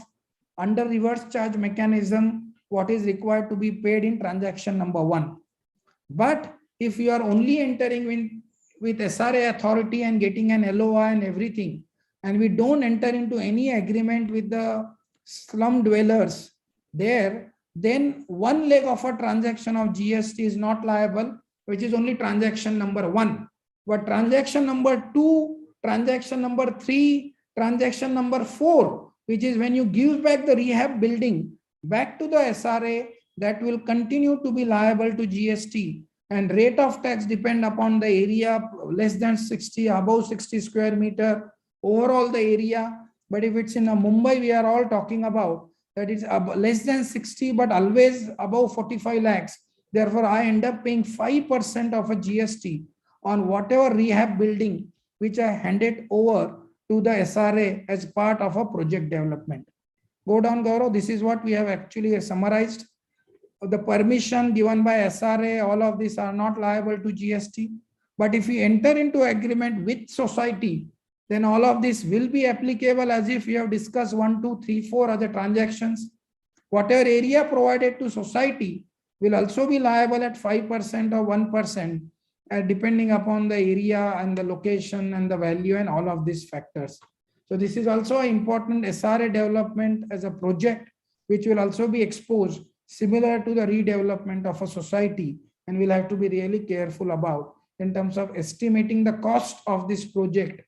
under reverse charge mechanism, what is required to be paid in transaction number 1. But if you are only entering with SRA authority and getting an LOI and everything, and we don't enter into any agreement with the slum dwellers there, then one leg of a transaction of GST is not liable, which is only transaction number 1. But transaction number 2, transaction number 3, transaction number 4, which is when you give back the rehab building back to the SRA, that will continue to be liable to GST, and rate of tax depend upon the area, less than 60, above 60 square meter, overall the area. But if it's in a Mumbai, we are all talking about that is less than 60, but always above 45 lakhs. Therefore, I end up paying 5% of a GST on whatever rehab building which I handed over to the SRA as part of a project development. Go down, Gaurav. This is what we have actually summarized. The permission given by SRA, all of these are not liable to GST. But if we enter into agreement with society, then all of this will be applicable as if we have discussed 1, 2, 3, 4 other transactions. Whatever area provided to society will also be liable at 5% or 1%, depending upon the area and the location and the value and all of these factors. So this is also an important SRA development as a project, which will also be exposed similar to the redevelopment of a society, and we'll have to be really careful about in terms of estimating the cost of this project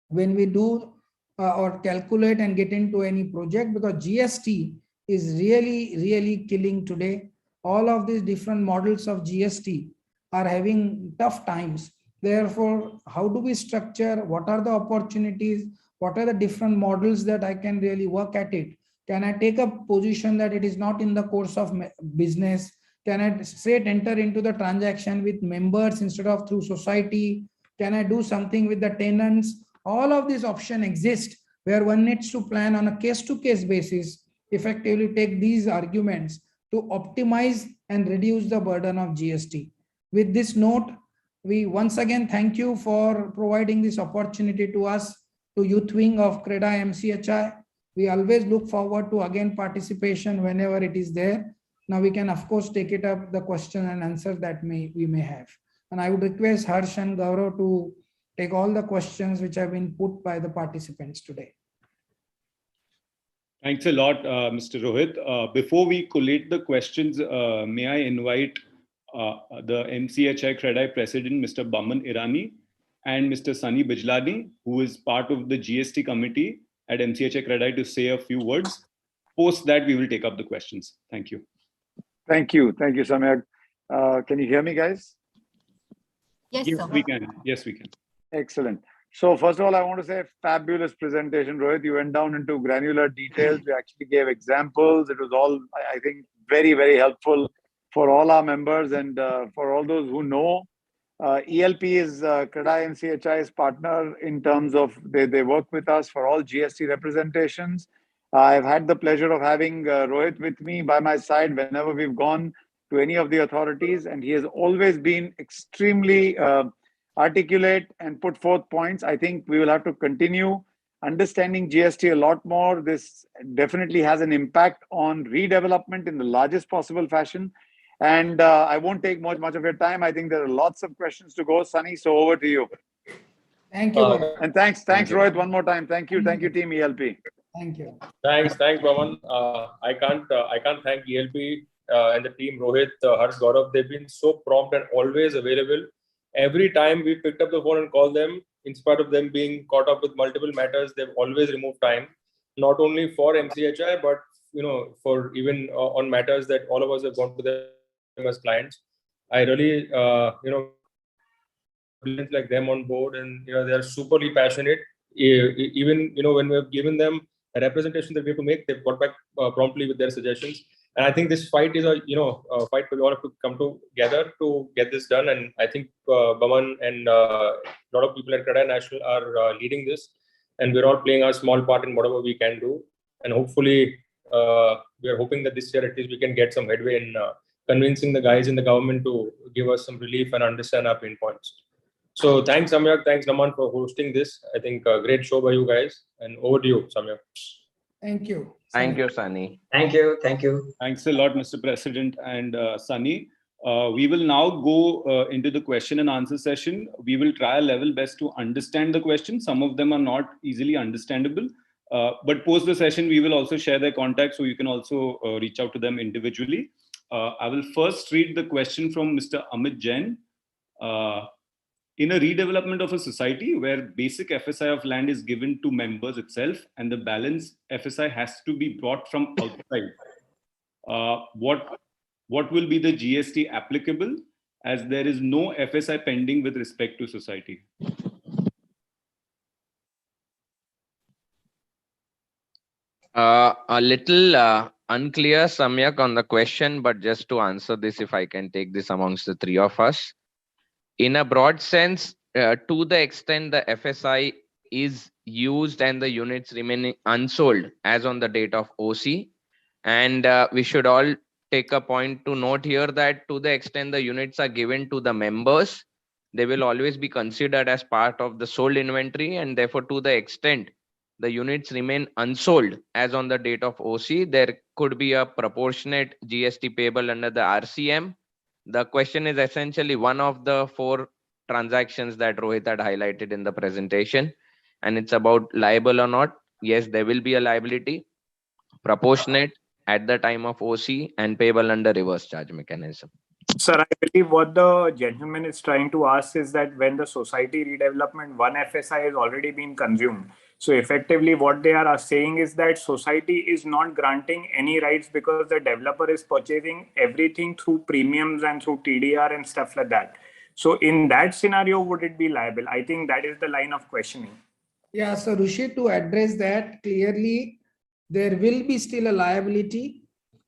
when we do or calculate and get into any project, because GST is really killing today. All of these different models of GST are having tough times. Therefore, how do we structure? What are the opportunities? What are the different models that I can really work at it? Can I take a position that it is not in the course of business? Can I straight enter into the transaction with members instead of through society? Can I do something with the tenants? All of these options exist where one needs to plan on a case-to-case basis, effectively take these arguments to optimize and reduce the burden of GST. With this note, we once again thank you for providing this opportunity to us, to youth wing of CREDAI-MCHI. We always look forward to again participation whenever it is there. Now we can of course take it up the question and answer that we may have. And I would request Harsh and Gaurav to take all the questions which have been put by the participants today. Thanks a lot, Mr. Rohit. Before we collate the questions, may I invite the MCHI CREDAI President, Mr. Baman Irani, and Mr. Sunny Bijlani, who is part of the GST committee at MCHI CREDAI, to say a few words. Post that, we will take up the questions. Thank you. Thank you. Thank you, Samyak. Can you hear me, guys? Yes, Yes, sir. we can. Yes, we can. Excellent. So first of all, I want to say fabulous presentation, Rohit. You went down into granular details. You actually gave examples. It was all, I think, very, very helpful for all our members and for all those who know. ELP is CREDAI-MCHI's partner in terms of they work with us for all GST representations. I've had the pleasure of having Rohit with me by my side whenever we've gone to any of the authorities, and he has always been extremely articulate and put forth points. I think we will have to continue understanding GST a lot more. This definitely has an impact on redevelopment in the largest possible fashion. And I won't take much of your time. I think there are lots of questions to go. Sunny, so over to you. Thank you. And thanks, Rohit, one more time. Thank you, team ELP. Thank you. Thanks, Baman. I can't thank ELP and the team, Rohit, Harsh, Gaurav. They've been so prompt and always available. Every time we picked up the phone and called them, in spite of them being caught up with multiple matters, they've always removed time, not only for MCHI, but for even on matters that all of us have gone to them as clients. I really, like them on board, and they are superly passionate. Even when we have given them a representation that we have to make, they've got back promptly with their suggestions. And I think this fight is a fight we all have to come together to get this done. And I think Baman and a lot of people at CREDAI National are leading this, and we're all playing our small part in whatever we can do. And hopefully, we are hoping that this year at least we can get some headway in convincing the guys in the government to give us some relief and understand our pain points. So thanks, Samyak. Thanks, Naman, for hosting this. I think a great show by you guys. And over to you, Samyak. Thank you. Thank you, Sunny. Thank you. Thank you. Thanks a lot, Mr. President and Sunny. We will now go into the question and answer session. We will try our level best to understand the questions. Some of them are not easily understandable. But post the session, we will also share their contacts, so you can also reach out to them individually. I will first read the question from Mr. Amit Jain. In a redevelopment of a society where basic FSI of land is given to members itself and the balance FSI has to be brought from outside, what will be the GST applicable, as there is no FSI pending with respect to society? A little unclear, Samyak, on the question, but just to answer this, if I can take this amongst the three of us. In a broad sense, to the extent the FSI is used and the units remaining unsold as on the date of OC, and we should all take a point to note here that to the extent the units are given to the members, they will always be considered as part of the sold inventory, and therefore to the extent the units remain unsold as on the date of OC, there could be a proportionate GST payable under the RCM. The question is essentially one of the four transactions that Rohit had highlighted in the presentation, and it's about liable or not. Yes, there will be a liability, proportionate at the time of OC, and payable under reverse charge mechanism. Sir, I believe what the gentleman is trying to ask is that when the society redevelopment, one FSI has already been consumed. So effectively what they are saying is that society is not granting any rights because the developer is purchasing everything through premiums and through TDR and stuff like that. So in that scenario, would it be liable? I think that is the line of questioning. Yeah, so Rishi, to address that clearly, there will be still a liability,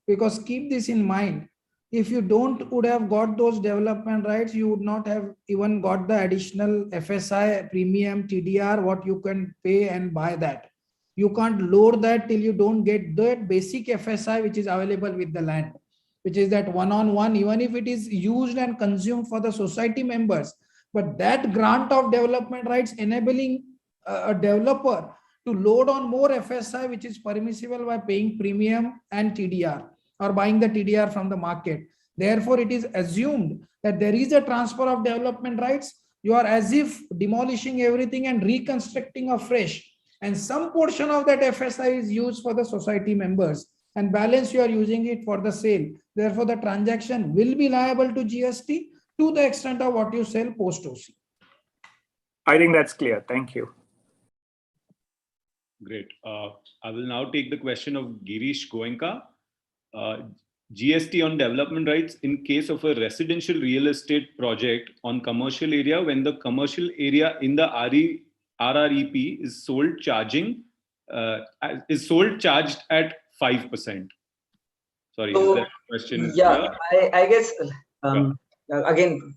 because keep this in mind. If you would have got those development rights, you would not have even got the additional FSI, premium, TDR, what you can pay and buy that. You can't load that till you don't get the basic FSI which is available with the land, which is that one-on-one, even if it is used and consumed for the society members. But that grant of development rights enabling a developer to load on more FSI, which is permissible by paying premium and TDR or buying the TDR from the market. Therefore, it is assumed that there is a transfer of development rights. You are as if demolishing everything and reconstructing afresh. And some portion of that FSI is used for the society members, and balance you are using it for the sale. Therefore, the transaction will be liable to GST to the extent of what you sell post OC. I think that's clear. Thank you. Great. I will now take the question of Girish Goenka. GST on development rights in case of a residential real estate project on commercial area when the commercial area in the RREP is sold charged at 5%. Sorry, So, is that question? Yeah, I guess again,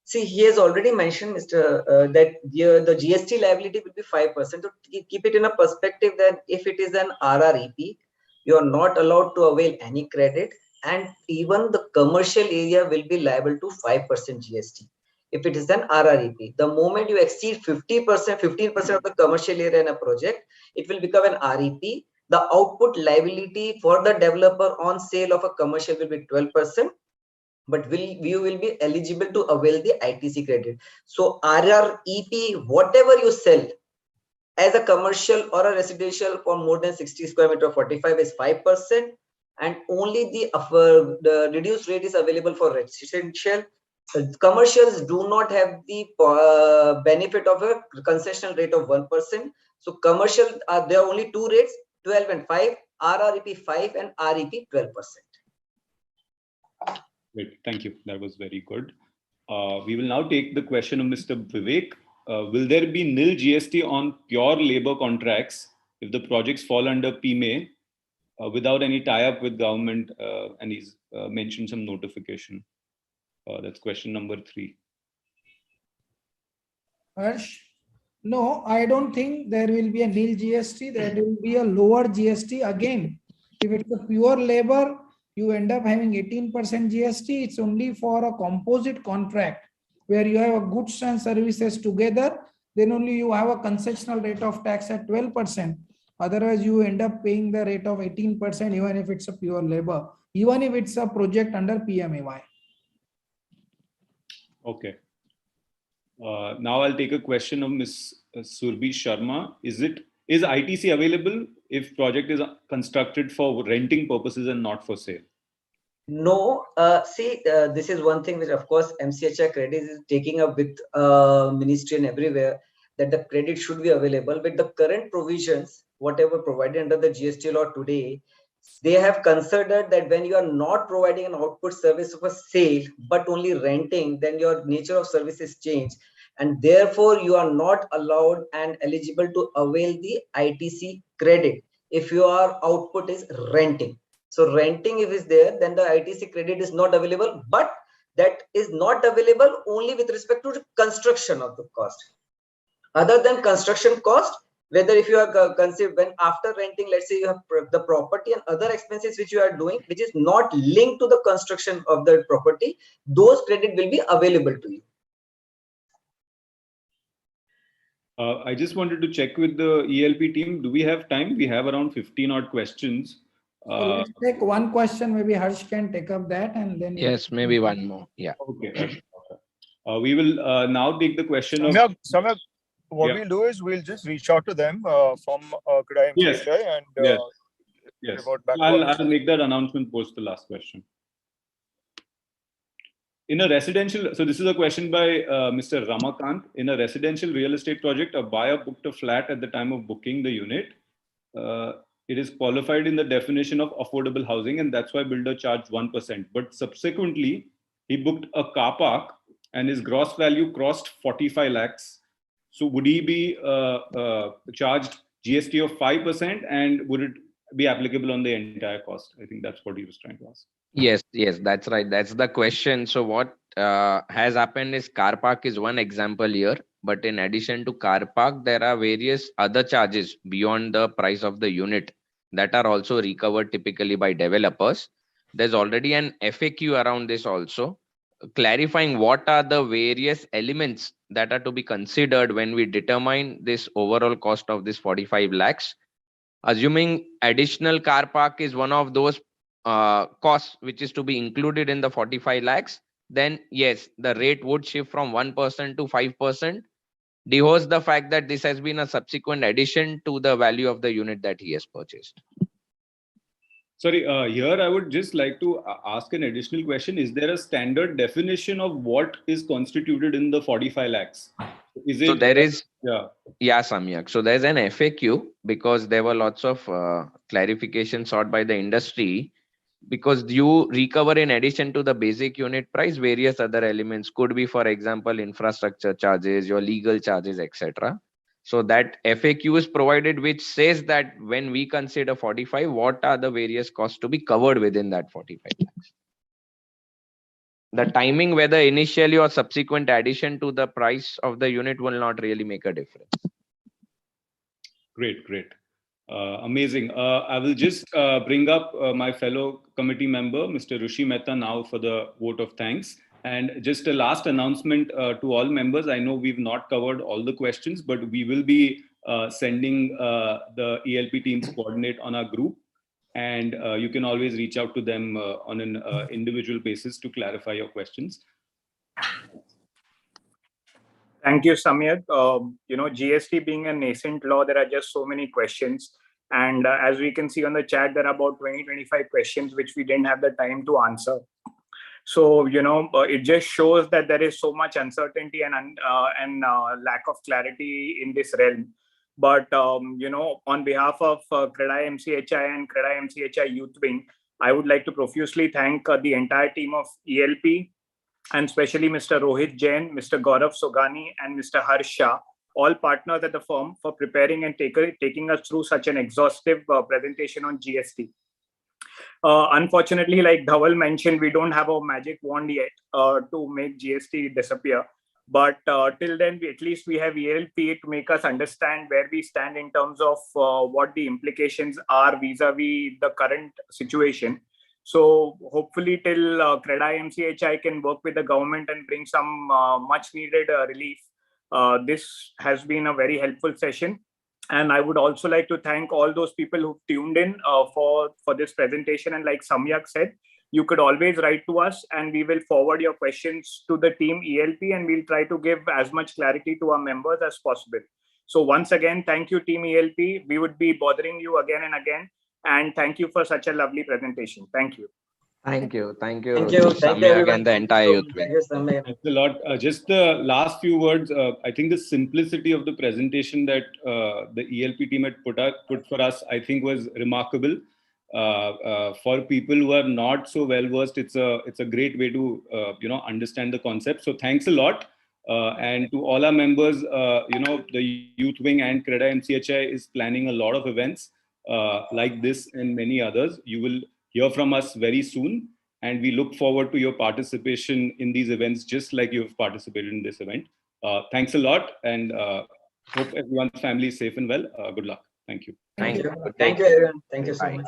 see, he has already mentioned, Mr. That the GST liability will be 5%. To keep it in a perspective, that if it is an RREP, you are not allowed to avail any credit, and even the commercial area will be liable to 5% GST. If it is an RREP, the moment you exceed 15% of the commercial area in a project, it will become an REP. The output liability for the developer on sale of a commercial will be 12%, but you will be eligible to avail the ITC credit. So RREP, whatever you sell as a commercial or a residential for more than 60 square meter 45 is 5%, and only the reduced rate is available for residential. Commercials do not have the benefit of a concessional rate of 1%. So commercial, there are only two rates, 12 and 5, RREP 5 and REP 12%. Great, thank you. That was very good. We will now take the question of Mr. Vivek. Will there be nil GST on pure labor contracts if the projects fall under PME without any tie-up with government? And he's mentioned some notification. That's question number 3. Harsh? No, I don't think there will be a nil GST. There will be a lower GST. Again, if it's a pure labor, you end up having 18% GST. It's only for a composite contract where you have a goods and services together. Then only you have a concessional rate of tax at 12%. Otherwise, you end up paying the rate of 18%, even if it's a pure labor, even if it's a project under PMAY. Okay. Now I'll take a question of Ms. Surbhi Sharma. Is ITC available if project is constructed for renting purposes and not for sale? No, this is one thing which, of course, MCHI credit is taking up with ministry and everywhere, that the credit should be available. With the current provisions, whatever provided under the GST law today, they have considered that when you are not providing an output service of a sale, but only renting, then your nature of service is changed. And therefore, you are not allowed and eligible to avail the ITC credit if your output is renting. So renting, if it's there, then the ITC credit is not available, but that is not available only with respect to the construction of the cost. Other than construction cost, whether if you are considered when after renting, let's say you have the property and other expenses which you are doing, which is not linked to the construction of the property, those credit will be available to you. I just wanted to check with the ELP team. Do we have time? We have around 15 odd questions. Let's take one question. Maybe Harsh can take up that, and then yes, maybe one more. Yeah. Okay. We will now take the question of Samyak, what we'll do is we'll just reach out to them from CREDAI-MCHI and revert back. I'll make that announcement post the last question. In a residential, so this is a question by Mr. Ramakant. In a residential real estate project, a buyer booked a flat at the time of booking the unit. It is qualified in the definition of affordable housing, and that's why builder charged 1%. But subsequently, he booked a car park and his gross value crossed 45 lakhs. So would he be charged GST of 5%, and would it be applicable on the entire cost? I think that's what he was trying to ask. Yes, that's right. That's the question. So what has happened is car park is one example here, but in addition to car park, there are various other charges beyond the price of the unit that are also recovered typically by developers. There's already an FAQ around this also, clarifying what are the various elements that are to be considered when we determine this overall cost of this 45 lakhs. Assuming additional car park is one of those costs which is to be included in the 45 lakhs, then yes, the rate would shift from 1% to 5%. Dehoes the fact that this has been a subsequent addition to the value of the unit that he has purchased. Sorry, here I would just like to ask an additional question. Is there a standard definition of what is constituted in the 45 lakhs? Is it? So there is, yeah, Samyak. So there's an FAQ because there were lots of clarifications sought by the industry, because you recover in addition to the basic unit price, various other elements could be, for example, infrastructure charges, your legal charges, etc. So that FAQ is provided, which says that when we consider 45, what are the various costs to be covered within that 45 lakhs. The timing, whether initially or subsequent addition to the price of the unit, will not really make a difference. Great. Amazing. I will just bring up my fellow committee member, Mr. Rishi Mehta, now for the vote of thanks. And just a last announcement to all members. I know we've not covered all the questions, but we will be sending the ELP team's coordinate on our group. And you can always reach out to them on an individual basis to clarify your questions. Thank you, Samyak. GST being a nascent law, there are just so many questions. And as we can see on the chat, there are about 20-25 questions which we didn't have the time to answer. So, it just shows that there is so much uncertainty and lack of clarity in this realm. But, on behalf of CREDAI-MCHI and CREDAI-MCHI Youth Wing, I would like to profusely thank the entire team of ELP, and especially Mr. Rohit Jain, Mr. Gourav Sogani, and Mr. Harsh Shah, all partners at the firm, for preparing and taking us through such an exhaustive presentation on GST. Unfortunately, like Dhaval mentioned, we don't have a magic wand yet to make GST disappear. But till then, at least we have ELP to make us understand where we stand in terms of what the implications are vis-a-vis the current situation. So hopefully till CREDAI-MCHI can work with the government and bring some much needed relief. This has been a very helpful session. And I would also like to thank all those people who tuned in for this presentation. And like Samyak said, you could always write to us and we will forward your questions to the team ELP, and we'll try to give as much clarity to our members as possible. So once again, thank you, team ELP. We would be bothering you again and again. And thank you for such a lovely presentation. Thank you. Thank you. Thank you, Samyak and the entire youth wing. Thanks a lot. Just the last few words. I think the simplicity of the presentation that the ELP team had put for us, I think, was remarkable. For people who are not so well versed, it's a great way to understand the concept. So thanks a lot. And to all our members, the Youth Wing and CREDAI-MCHI is planning a lot of events like this and many others. You will hear from us very soon, and we look forward to your participation in these events, just like you have participated in this event. Thanks a lot, and hope everyone's family is safe and well. Good luck. Thank you. Thank you, everyone. Thank you so much.